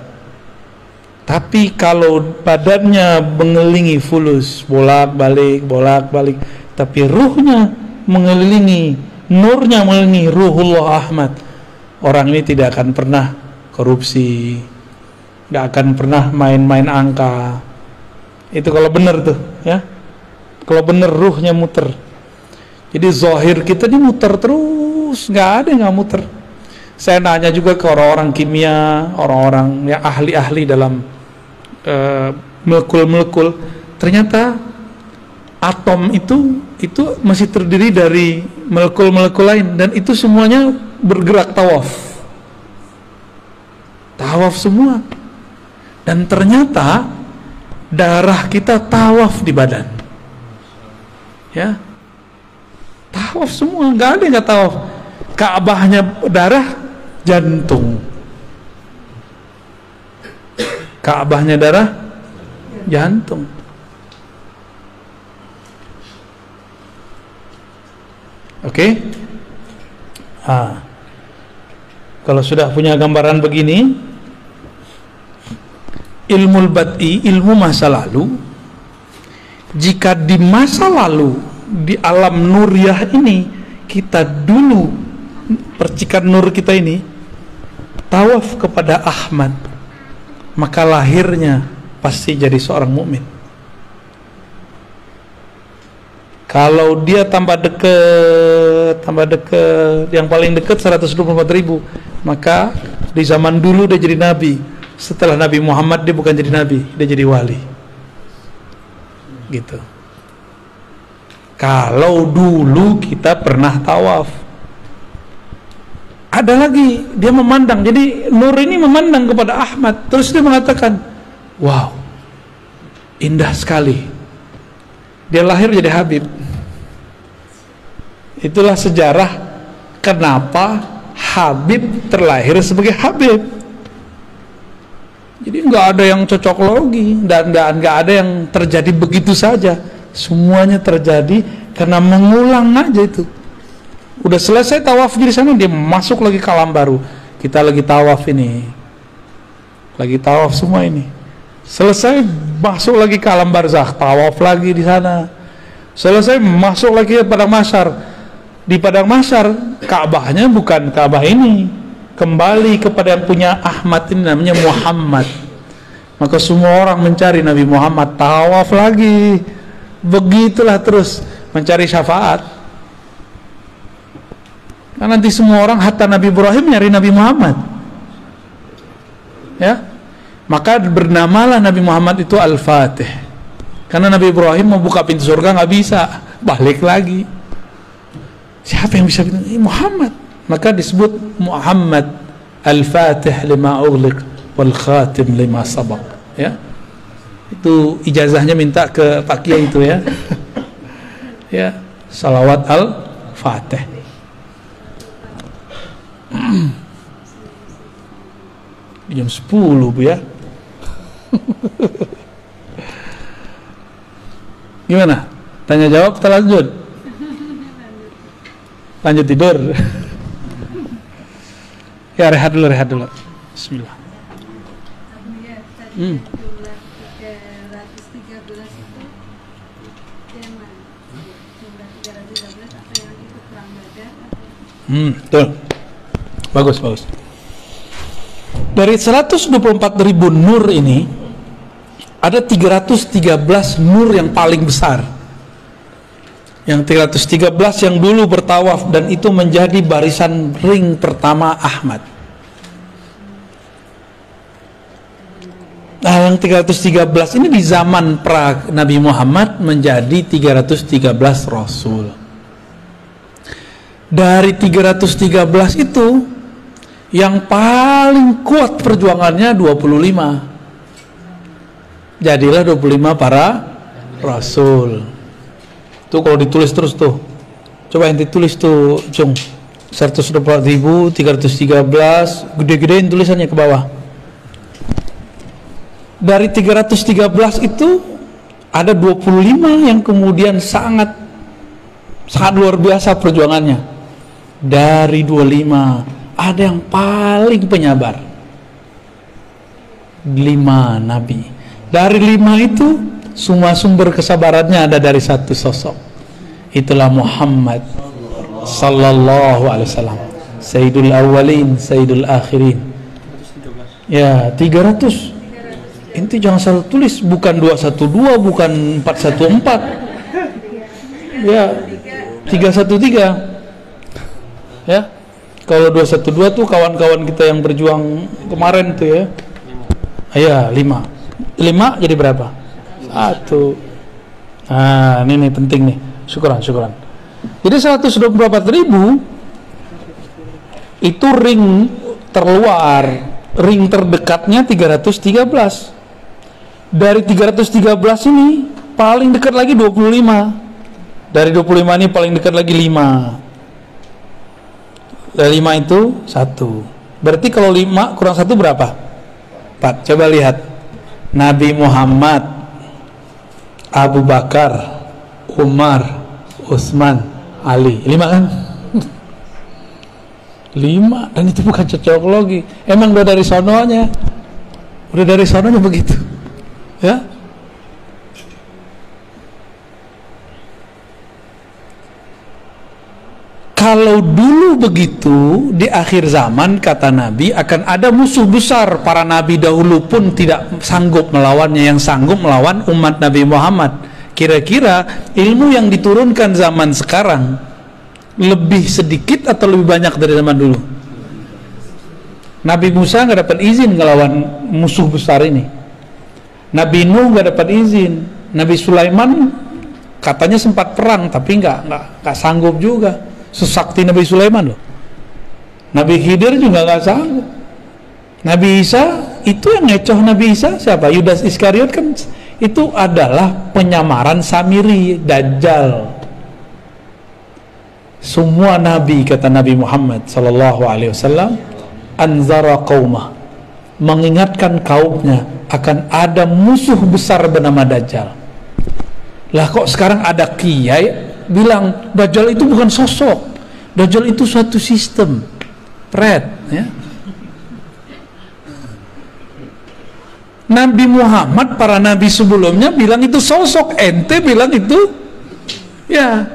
Tapi kalau badannya mengelilingi fulus, bolak-balik, tapi ruhnya mengelilingi, nurnya mengelilingi ruhullah Ahmad, orang ini tidak akan pernah korupsi, nggak akan pernah main-main angka. Itu kalau benar tuh, ya. Kalau benar ruhnya muter. Jadi zahir kita ini muter terus, nggak ada yang nggak muter. Saya nanya juga ke orang-orang kimia, orang-orang yang ahli-ahli dalam molekul-molekul, ternyata atom itu masih terdiri dari molekul-molekul lain, dan itu semuanya bergerak tawaf semua. Dan ternyata darah kita tawaf di badan, ya, tawaf semua, nggak ada yang nggak tawaf. Ka'bahnya darah, jantung. Ka'bahnya darah, jantung. Oke? Kalau sudah punya gambaran begini, ilmu bad'i, ilmu masa lalu, jika di masa lalu di alam nuriyah ini kita dulu percikan nur kita ini tawaf kepada Ahmad, maka lahirnya pasti jadi seorang mukmin. Kalau dia tambah dekat, yang paling dekat 124.000, maka di zaman dulu dia jadi nabi. Setelah Nabi Muhammad dia bukan jadi nabi, dia jadi wali. Gitu. Kalau dulu kita pernah tawaf. Ada lagi, dia memandang. Jadi nur ini memandang kepada Ahmad. Terus dia mengatakan, wow, indah sekali. Dia lahir jadi Habib. Itulah sejarah kenapa Habib terlahir sebagai Habib. Jadi nggak ada yang cocok logi, dan nggak ada yang terjadi begitu saja. Semuanya terjadi karena mengulang aja itu. Udah selesai tawaf di sana, dia masuk lagi ke alam baru. Kita lagi tawaf ini, lagi tawaf semua ini. Selesai masuk lagi ke alam barzakh, tawaf lagi di sana. Selesai masuk lagi ke padang mahsyar. Di padang mahsyar Ka'bahnya bukan Ka'bah ini, kembali kepada yang punya Ahmad ini, namanya Muhammad. Maka semua orang mencari Nabi Muhammad, tawaf lagi. Begitulah terus mencari syafaat. Kan nanti semua orang hatta Nabi Ibrahim nyari Nabi Muhammad, ya. Maka bernamalah Nabi Muhammad itu Al-Fatih, karena Nabi Ibrahim mau buka pintu surga nggak bisa, balik lagi. Siapa yang bisa bilang Muhammad? Maka disebut Muhammad Al-Fatih lima ughliq wal khatim lima sabaq, ya. Itu ijazahnya minta ke Pak Kiai itu, ya. Ya, salawat Al-Fatih. Jam 10 Bu, ya. Gimana? Tanya jawab atau lanjut? Lanjut tidur. Ya, rehat dulu. Bismillah. Betul. Bagus. Dari 124.000 nur ini ada 313 nur yang paling besar. Yang 313 yang dulu bertawaf dan itu menjadi barisan ring pertama Ahmad. Nah, yang 313 ini di zaman pra Nabi Muhammad menjadi 313 Rasul. Dari 313 itu yang paling kuat perjuangannya 25. Jadilah 25 para Rasul. Tuh kalau ditulis terus tuh. Coba yang ditulis tuh, Cung. 124.313, gede-gedein tulisannya ke bawah. Dari 313 itu ada 25 yang kemudian sangat luar biasa perjuangannya. Dari 25 ada yang paling penyabar, 5 nabi. Dari 5 itu semua sumber kesabarannya ada dari satu sosok, itulah Muhammad sallallahu alaihi wasallam, Sayyidul Awwalin, Sayyidul Akhirin. Ya, 300. Inti jangan salah tulis, bukan 212, bukan 414. Ya, 313. Ya. Kalau 212 tuh kawan-kawan kita yang berjuang kemarin tuh ya. Ya, 5. 5 jadi berapa? 1. Nah, ini penting nih. Syukuran. Jadi 124.000 itu ring terluar, ring terdekatnya 313. Dari 313 ini paling dekat lagi 25. Dari 25 ini paling dekat lagi 5. Dari 5 itu 1. Berarti kalau 5 kurang 1 berapa? 4. Coba lihat. Nabi Muhammad, Abu Bakar, Umar, Utsman, Ali. 5 kan? 5. Dan itu bukan cocok logi. Emang udah dari sononya. Udah dari sononya begitu. Ya. Kalau dulu begitu, di akhir zaman kata Nabi akan ada musuh besar. Para nabi dahulu pun tidak sanggup melawannya, yang sanggup melawan umat Nabi Muhammad. Kira-kira ilmu yang diturunkan zaman sekarang lebih sedikit atau lebih banyak dari zaman dulu? Nabi Musa nggak dapat izin ngelawan musuh besar ini. Nabi Nuh nggak dapat izin. Nabi Sulaiman katanya sempat perang tapi nggak sanggup juga. Sesakti Nabi Sulaiman loh. Nabi Khidir juga nggak sanggup. Nabi Isa itu yang ngecoh Nabi Isa siapa? Yudas Iskariot kan itu adalah penyamaran Samiri, Dajjal. Semua Nabi kata Nabi Muhammad sallallahu alaihi wasallam anzara qaumah, mengingatkan kaumnya akan ada musuh besar bernama Dajjal. Lah kok sekarang ada kiai bilang Dajjal itu bukan sosok, Dajjal itu suatu sistem pret ya. Nabi Muhammad, para nabi sebelumnya bilang itu sosok, ente bilang itu ya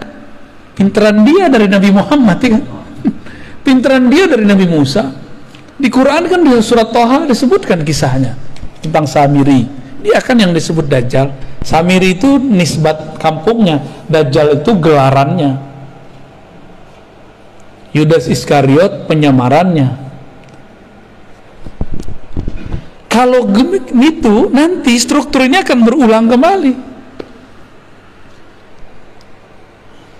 pinteran dia dari Nabi Muhammad ya kan? Pinteran dia dari Nabi Musa. Di Quran kan di surat Thaha disebutkan kisahnya tentang Samiri. Dia kan yang disebut Dajjal. Samiri itu nisbat kampungnya, Dajjal itu gelarannya. Yudas Iskariot penyamarannya. Kalau gitu nanti struktur ini akan berulang kembali.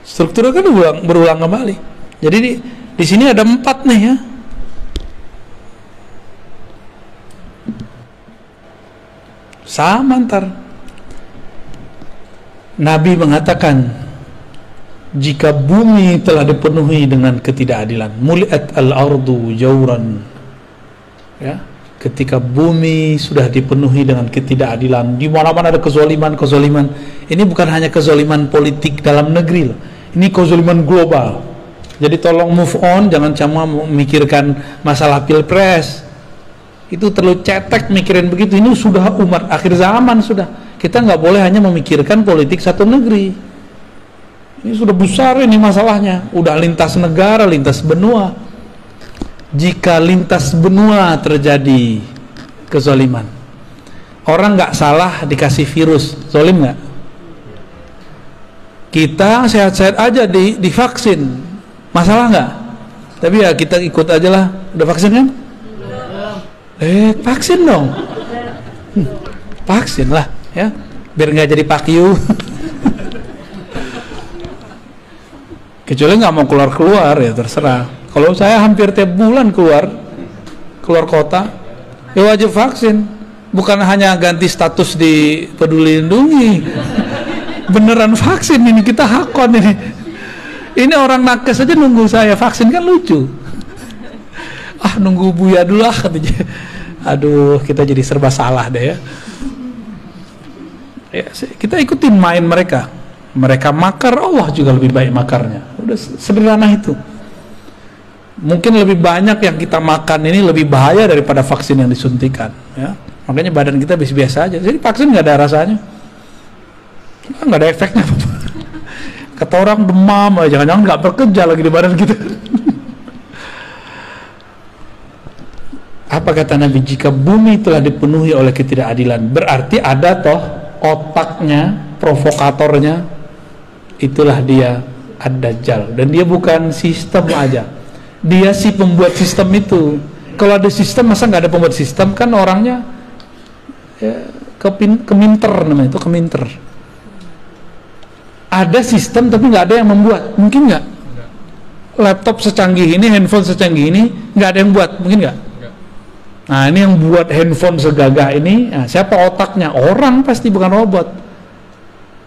Struktur akan berulang kembali. Jadi di sini ada 4 nih ya. Sama ntar Nabi mengatakan jika bumi telah dipenuhi dengan ketidakadilan, muliat al-ardu jauran ya, ketika bumi sudah dipenuhi dengan ketidakadilan, di mana-mana ada kezaliman, ini bukan hanya kezaliman politik dalam negeri loh, ini kezaliman global. Jadi tolong move on, jangan cuma memikirkan masalah pilpres. Itu terlalu cetek mikirin begitu. Ini sudah umat akhir zaman sudah. Kita nggak boleh hanya memikirkan politik satu negeri. Ini sudah besar ini masalahnya. Udah lintas negara, lintas benua. jika lintas benua terjadi kezaliman. Orang nggak salah dikasih virus, zalim nggak? Kita sehat-sehat aja divaksin, masalah nggak? Tapi ya kita ikut aja lah. Udah vaksin kan? Vaksin dong. Vaksin lah ya, biar nggak jadi pakyu. Kecuali nggak mau keluar ya terserah. Kalau saya hampir tiap bulan keluar kota, ya wajib vaksin. Bukan hanya ganti status di Peduli Lindungi, beneran vaksin ini, kita hakon ini. Ini orang nakes aja nunggu saya vaksin, kan lucu. Nunggu Buya dulu katanya. Aduh, kita jadi serba salah deh ya. Kita ikutin main mereka. Mereka makar, Allah juga lebih baik makarnya. Udah sederhana itu. Mungkin lebih banyak yang kita makan ini lebih bahaya daripada vaksin yang disuntikan ya. Makanya badan kita biasa-biasa aja. Jadi vaksin nggak ada rasanya, nggak ada efeknya. Kata orang demam, jangan-jangan nggak bekerja lagi di badan kita. Apa kata Nabi? Jika bumi telah dipenuhi oleh ketidakadilan, berarti ada toh otaknya, provokatornya, itulah dia Ad-Dajjal. Dan dia bukan sistem aja, dia si pembuat sistem itu. Kalau ada sistem, masa nggak ada pembuat sistem? Kan orangnya ya, keminter namanya itu, keminter. Ada sistem tapi nggak ada yang membuat, mungkin nggak? Laptop secanggih ini, handphone secanggih ini, nggak ada yang buat, mungkin nggak? Nah, ini yang buat handphone segagah ini, nah, siapa otaknya? Orang pasti, bukan robot.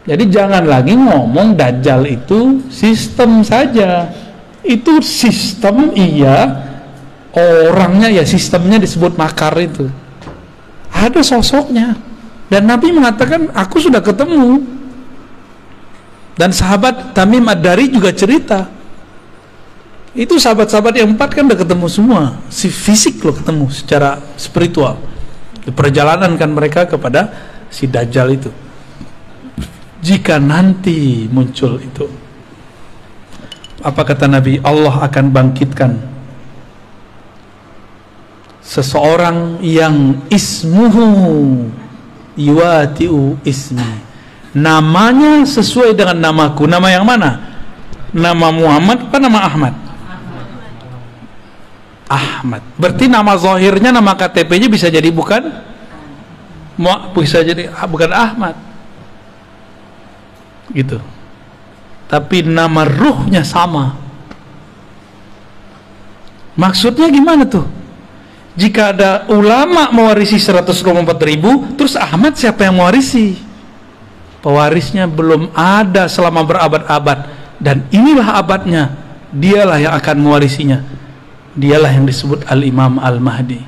Jadi jangan lagi ngomong Dajjal itu sistem saja. Itu sistem iya, orangnya ya sistemnya disebut makar itu. Ada sosoknya. Dan Nabi mengatakan, aku sudah ketemu. Dan sahabat Tamim Ad-Dari juga cerita. Itu sahabat-sahabat yang 4 kan udah ketemu semua. Si fisik loh ketemu secara spiritual. Di perjalanan kan mereka kepada si Dajjal itu. Jika nanti muncul itu, apa kata Nabi? Allah akan bangkitkan seseorang yang ismuhu yuwatiu ismi, namanya sesuai dengan namaku. Nama yang mana? Nama Muhammad apa nama Ahmad? Ahmad. Berarti nama zahirnya, nama KTP-nya bisa jadi bukan Ahmad gitu, tapi nama ruhnya sama. Maksudnya gimana tuh? Jika ada ulama mewarisi 124.000, terus Ahmad siapa yang mewarisi? Pewarisnya belum ada selama berabad-abad, dan inilah abadnya, dialah yang akan mewarisinya. Dialah yang disebut Al-Imam Al-Mahdi.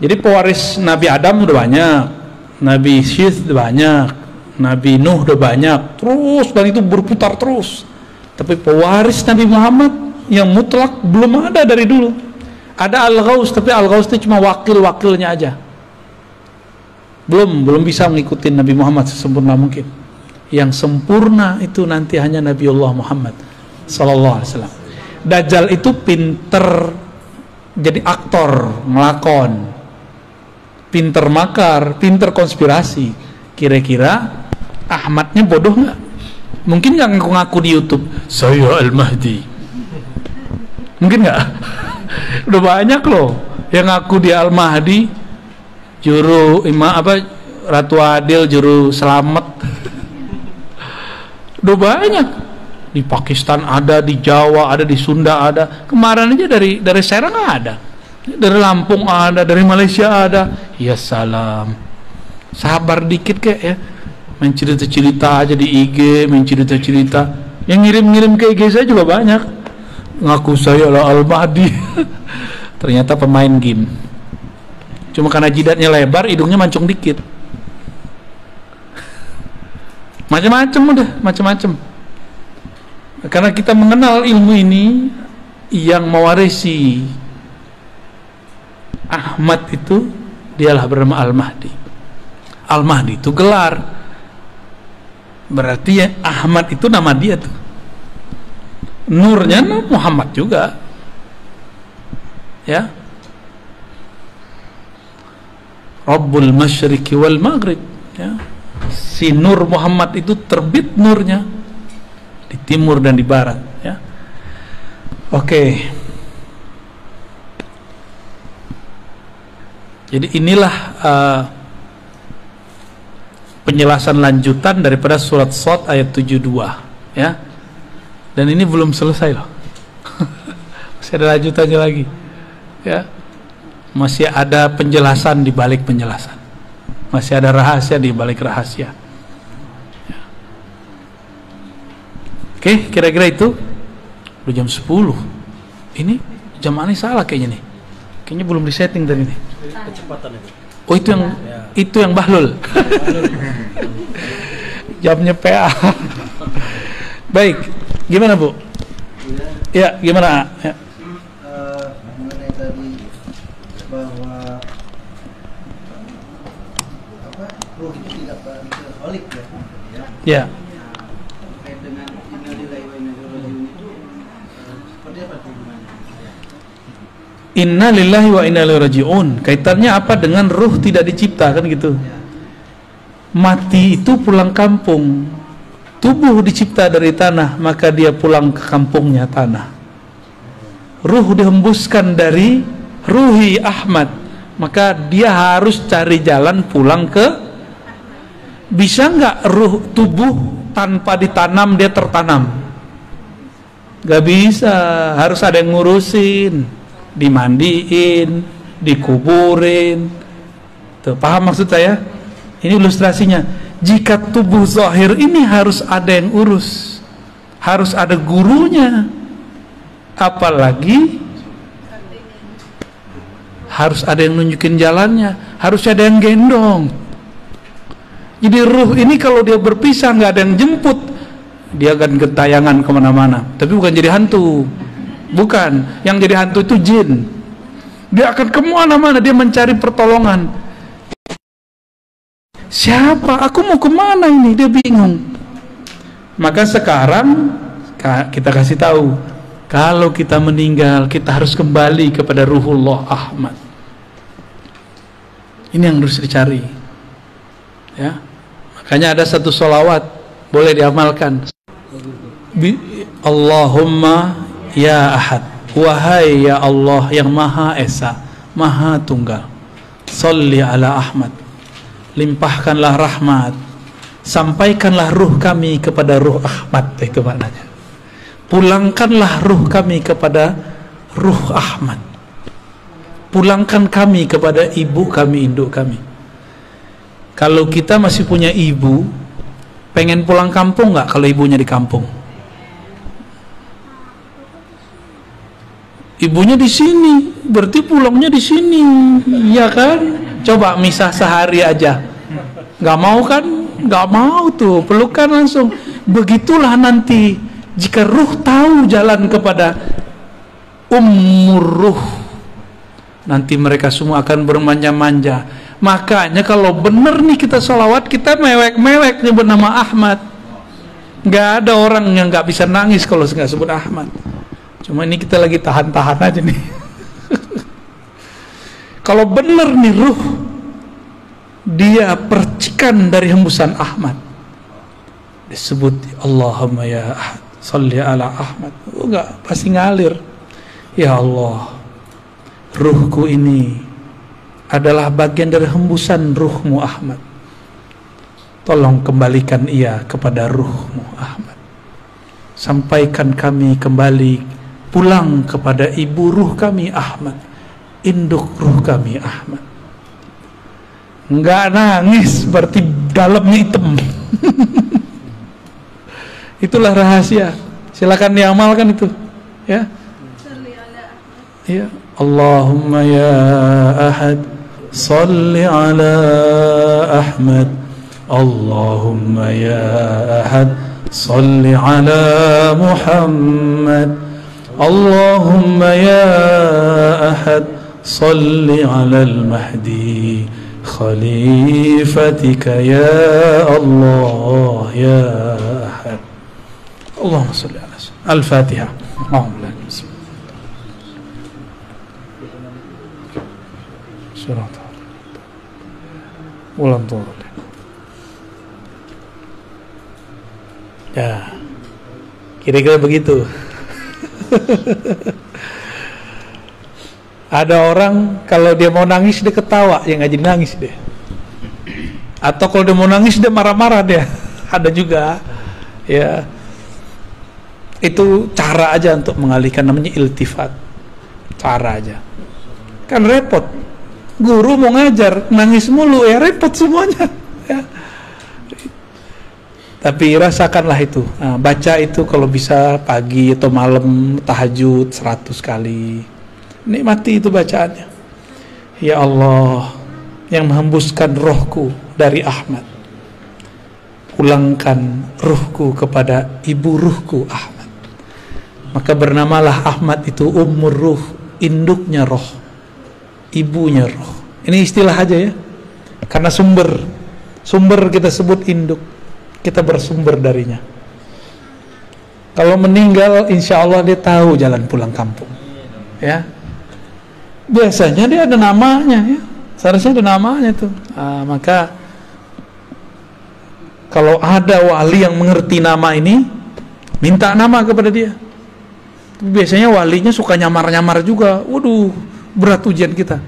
Jadi pewaris Nabi Adam udah banyak, Nabi Syith udah banyak, Nabi Nuh udah banyak, terus, dan itu berputar terus. Tapi pewaris Nabi Muhammad yang mutlak belum ada dari dulu. Ada Al-Ghaus, tapi Al-Ghaus itu cuma wakil-wakilnya aja. Belum bisa mengikuti Nabi Muhammad sesempurna mungkin. Yang sempurna itu nanti hanya Nabiullah Muhammad sallallahu alaihi wasallam. Dajjal itu pinter jadi aktor, ngelakon, pinter makar, pinter konspirasi. Kira-kira Ahmadnya bodoh nggak? Mungkin nggak ngaku-ngaku di YouTube saya Al-Mahdi? Mungkin nggak? Udah banyak loh yang ngaku dia Al-Mahdi, juru Ratu Adil, juru selamat. Udah banyak. Di Pakistan ada, di Jawa ada, di Sunda ada. Kemarin aja dari Serang ada, dari Lampung ada, dari Malaysia ada. Ya salam, sabar dikit kek ya. Main cerita-cerita aja di IG, main cerita-cerita. Yang ngirim-ngirim ke IG saya juga banyak, ngaku saya lah Al-Mahdi. Ternyata pemain game. Cuma karena jidatnya lebar, hidungnya mancung dikit. Macam-macam udah, macam-macam. Karena kita mengenal ilmu ini, yang mewarisi Ahmad itu dialah bernama Al-Mahdi. Al-Mahdi itu gelar. Berarti ya, Ahmad itu nama dia tuh. Nurnya Muhammad juga, ya. Rabbul Masyriqi wal Maghrib, ya. Si Nur Muhammad itu terbit nurnya di timur dan di barat, ya. Oke. Jadi inilah penjelasan lanjutan daripada surat Shad ayat 72, ya. Dan ini belum selesai loh. Masih ada lanjutannya lagi, ya. Masih ada penjelasan di balik penjelasan. Masih ada rahasia di balik rahasia, ya. Oke, kira-kira itu. Udah jam 10. Ini jam ini salah kayaknya nih. Kayaknya belum disetting tadi nih. Kecepatan itu. Oh, itu yang Bahlul. Jamnya PA. Baik, gimana Bu? Ya, gimana? Ya. Mengenai tadi bahwa ruh itu tidak holik, ya. Ya. Terkait dengan innalillahi wa inna ilaihi raji'un itu seperti apa hubungannya? Inna lillahi wa inna ilaihi raji'un. Kaitannya apa dengan ruh tidak dicipta, kan gitu. Mati itu pulang kampung. Tubuh dicipta dari tanah, maka dia pulang ke kampungnya tanah. Ruh dihembuskan dari ruhi Ahmad, maka dia harus cari jalan pulang ke. Bisa nggak ruh tubuh tanpa ditanam dia tertanam? Gak bisa, harus ada yang ngurusin, dimandiin, dikuburin. Tuh, paham maksud saya? Ini ilustrasinya. Jika tubuh zahir ini harus ada yang urus, harus ada gurunya, apalagi harus ada yang nunjukin jalannya, harus ada yang gendong. Jadi ruh ini kalau dia berpisah nggak ada yang jemput, dia akan gentayangan kemana-mana. Tapi bukan jadi hantu, bukan. Yang jadi hantu itu jin. Dia akan kemana-mana, dia mencari pertolongan. Siapa? Aku mau kemana ini? Dia bingung. Maka sekarang kita kasih tahu, kalau kita meninggal kita harus kembali kepada Ruhullah Ahmad. Ini yang harus dicari, ya. Makanya ada satu sholawat boleh diamalkan. Allahumma ya Ahad, wahai ya Allah yang Maha Esa, Maha Tunggal, sholli ala Ahmad, limpahkanlah rahmat, sampaikanlah ruh kami kepada ruh Ahmad. Itu maknanya. Pulangkanlah ruh kami kepada ruh Ahmad. Pulangkan kami kepada ibu kami, induk kami. Kalau kita masih punya ibu, pengen pulang kampung nggak kalau ibunya di kampung? Ibunya di sini, berarti pulangnya di sini, ya kan? Coba misah sehari aja, nggak mau kan? Nggak mau tuh, pelukan langsung. Begitulah nanti jika ruh tahu jalan kepada ummur ruh, nanti mereka semua akan bermanja-manja. Makanya kalau bener nih kita sholawat, kita mewek-mewek nyebut nama Ahmad. Nggak ada orang yang nggak bisa nangis kalau nggak sebut Ahmad. Cuma ini kita lagi tahan-tahan aja nih. Kalau bener nih ruh, dia percikan dari hembusan Ahmad, disebut Allahumma ya Ahad, sholli ala Ahmad. Enggak, pasti ngalir. Ya Allah, ruhku ini adalah bagian dari hembusan ruhmu Ahmad. Tolong kembalikan ia kepada ruhmu Ahmad. Sampaikan kami kembali pulang kepada ibu ruh kami Ahmad, induk ruh kami Ahmad. Enggak nangis, berarti dalamnya hitam. Itulah rahasia. Silakan diamalkan itu, ya. Ya, Allahumma ya Ahad, sholli ala Ahmad. Allahumma ya Ahad, sholli ala Muhammad. Allahumma ya Ahad, sholli ala al-Mahdi khalifatika ya Allah ya Ahad. Allahumma sholli ala Al-Fatihah. Surat ulang turun. Ya, kira-kira begitu. Ada orang kalau dia mau nangis dia ketawa, yang ngaji nangis dia. Atau kalau dia mau nangis dia marah-marah dia. Ada juga, ya. Itu cara aja untuk mengalihkan, namanya iltifat. Cara aja. Kan repot. Guru mau ngajar nangis mulu, ya repot semuanya. Ya. Tapi rasakanlah itu. Nah, baca itu kalau bisa pagi atau malam tahajud 100 kali. Nikmati itu bacaannya. Ya Allah yang menghembuskan rohku dari Ahmad, pulangkan ruhku kepada ibu ruhku Ahmad. Maka bernamalah Ahmad itu ummur ruh, induknya roh, ibunya roh. Ini istilah aja ya, karena sumber kita sebut induk, kita bersumber darinya. Kalau meninggal insya Allah dia tahu jalan pulang kampung, ya. Biasanya dia ada namanya, ya. Seharusnya ada namanya tuh. Maka kalau ada wali yang mengerti nama ini, minta nama kepada dia. Biasanya walinya suka nyamar-nyamar juga. Waduh, berat ujian kita.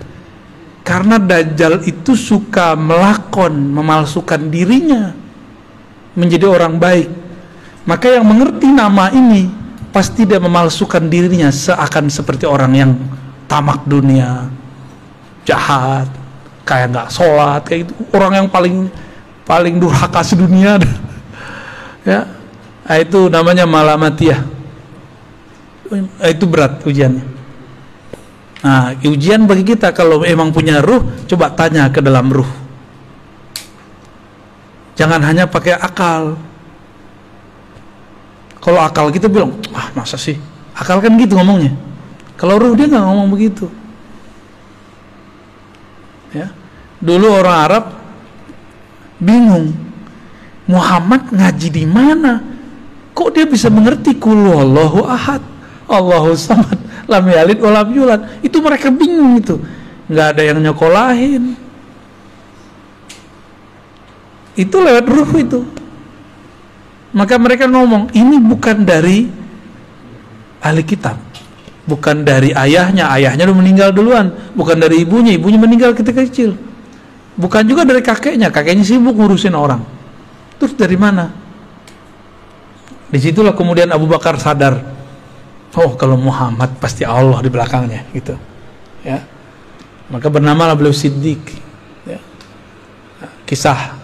Karena Dajjal itu suka melakon, memalsukan dirinya menjadi orang baik. Maka yang mengerti nama ini pasti dia memalsukan dirinya seakan seperti orang yang tamak dunia, jahat, kayak nggak sholat, kayak gitu. Orang yang paling durhaka sedunia. Ya, itu namanya malamatiyah. Itu berat ujiannya. Nah, ujian bagi kita kalau emang punya ruh, coba tanya ke dalam ruh. Jangan hanya pakai akal. Kalau akal kita bilang, masa sih? Akal kan gitu ngomongnya. Kalau ruh dia nggak ngomong begitu. Ya, dulu orang Arab bingung, Muhammad ngaji di mana? Kok dia bisa mengerti qul huwallahu ahad, Allahu samad, lam yalid wa lam yulad? Itu mereka bingung itu. Nggak ada yang nyokolahin. Itu lewat ruh itu. Maka mereka ngomong, ini bukan dari ahli kitab. Bukan dari ayahnya udah meninggal duluan. Bukan dari ibunya meninggal ketika kecil. Bukan juga dari kakeknya sibuk ngurusin orang. Terus dari mana? Disitulah kemudian Abu Bakar sadar, oh kalau Muhammad pasti Allah di belakangnya, gitu. Ya, maka bernamalah beliau Siddiq. Ya. Kisah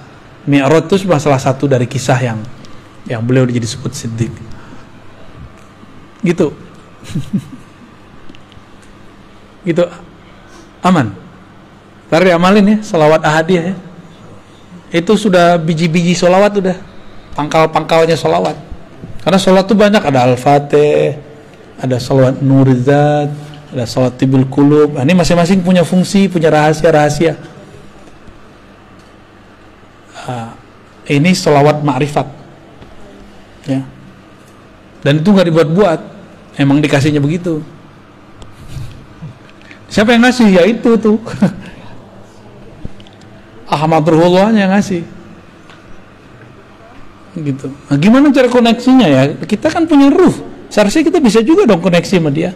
Mi'raj itu salah satu dari kisah yang beliau jadi disebut Siddiq. Gitu. Gitu, aman. Tadi amalin ya, sholawat ahadiyah ya. Itu sudah biji-biji sholawat, udah pangkal-pangkalnya sholawat. Karena sholawat itu banyak, ada Al-Fatih, ada sholawat Nurizat, ada sholawat Tibul Qulub. Ini masing-masing punya fungsi, punya rahasia-rahasia. Ini sholawat ma'rifat, ya. Dan itu nggak dibuat-buat, emang dikasihnya begitu. Siapa yang ngasih? Ya itu tuh Ahmad Ruhullah yang ngasih. Gitu. Nah, gimana cara koneksinya ya? Kita kan punya ruh. Seharusnya kita bisa juga dong koneksi sama dia.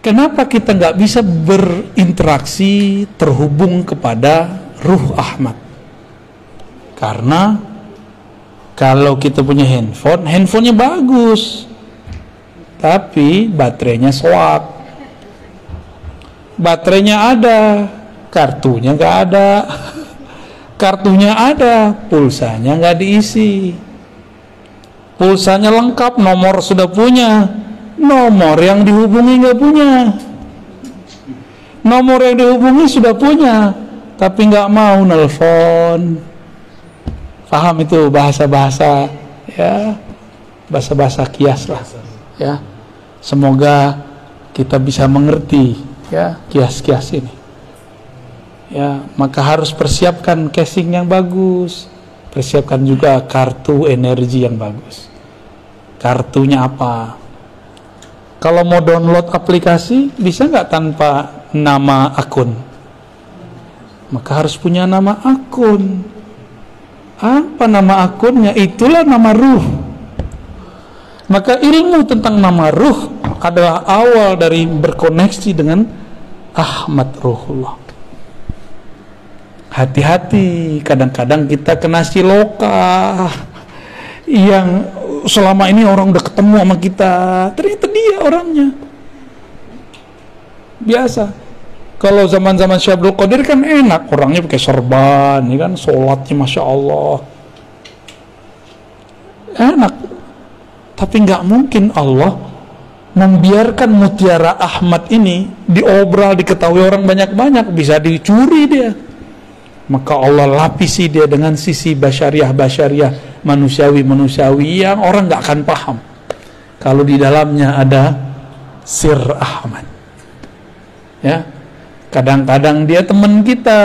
Kenapa kita nggak bisa berinteraksi, terhubung kepada ruh Ahmad? Karena kalau kita punya handphonenya bagus, tapi baterainya soak. Baterainya ada, kartunya nggak ada. Kartunya ada, pulsanya nggak diisi. Pulsanya lengkap, nomor sudah punya, nomor yang dihubungi nggak punya. Nomor yang dihubungi sudah punya, tapi nggak mau nelpon. Paham itu bahasa-bahasa, ya, bahasa-bahasa kias lah, ya. Semoga kita bisa mengerti, ya, kias-kias ini. Ya, maka harus persiapkan casing yang bagus, persiapkan juga kartu energi yang bagus. Kartunya apa? Kalau mau download aplikasi, bisa nggak tanpa nama akun? Maka harus punya nama akun. Apa nama akunnya? Itulah nama ruh. Maka ilmu tentang nama ruh adalah awal dari berkoneksi dengan Ahmad Ruhullah. Hati-hati, kadang-kadang kita kena siloka yang selama ini orang udah ketemu sama kita, ternyata dia orangnya. Biasa. Kalau zaman-zaman Syekh Abdul Qadir kan enak, orangnya pakai serban, ya kan, sholatnya Masya Allah. Enak. Tapi nggak mungkin Allah membiarkan mutiara Ahmad ini diobral, diketahui orang banyak-banyak, bisa dicuri dia. Maka Allah lapisi dia dengan sisi basyariah manusiawi yang orang nggak akan paham kalau di dalamnya ada sir Ahmad. Ya, kadang-kadang dia teman kita,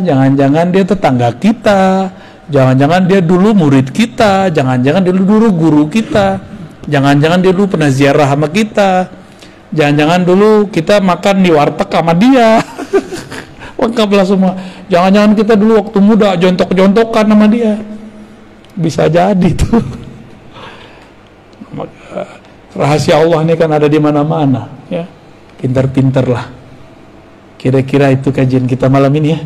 jangan-jangan dia tetangga kita, jangan-jangan dia dulu murid kita, jangan-jangan dia dulu guru kita, jangan-jangan dia dulu pernah ziarah sama kita, jangan-jangan dulu kita makan di warteg sama dia. Lengkaplah semua. Jangan-jangan kita dulu waktu muda jontok-jontokan sama dia. Bisa jadi tuh. Rahasia Allah ini kan ada di mana-mana, ya. Pinter-pinterlah. Kira-kira itu kajian kita malam ini, ya.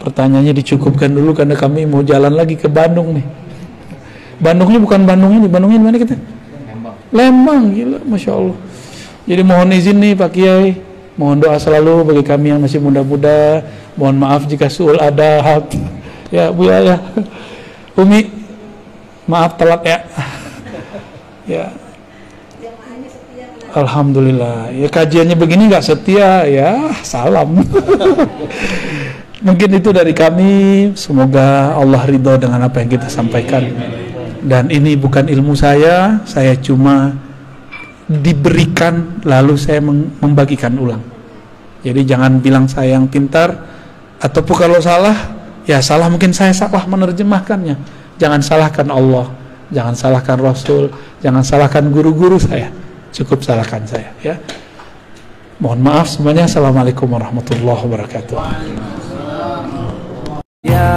Pertanyaannya dicukupkan dulu karena kami mau jalan lagi ke Bandung nih. Bandungnya bukan Bandung ini, Bandungnya di mana kita? Lembang, gila, Masya Allah. Jadi mohon izin nih Pak Kiai, mohon doa selalu bagi kami yang masih muda-muda. Mohon maaf jika suul adab. Ya Bu ya. Umi, maaf telat ya. Ya. Alhamdulillah. Ya kajiannya begini nggak setia ya, salam. Mungkin itu dari kami. Semoga Allah ridho dengan apa yang kita sampaikan. Dan ini bukan ilmu saya cuma diberikan lalu saya membagikan ulang. Jadi jangan bilang saya yang pintar, ataupun kalau salah, ya salah mungkin saya salah menerjemahkannya. Jangan salahkan Allah, jangan salahkan Rasul, jangan salahkan guru-guru saya. Cukup salahkan saya, ya. Mohon maaf semuanya. Assalamualaikum warahmatullahi wabarakatuh. Ya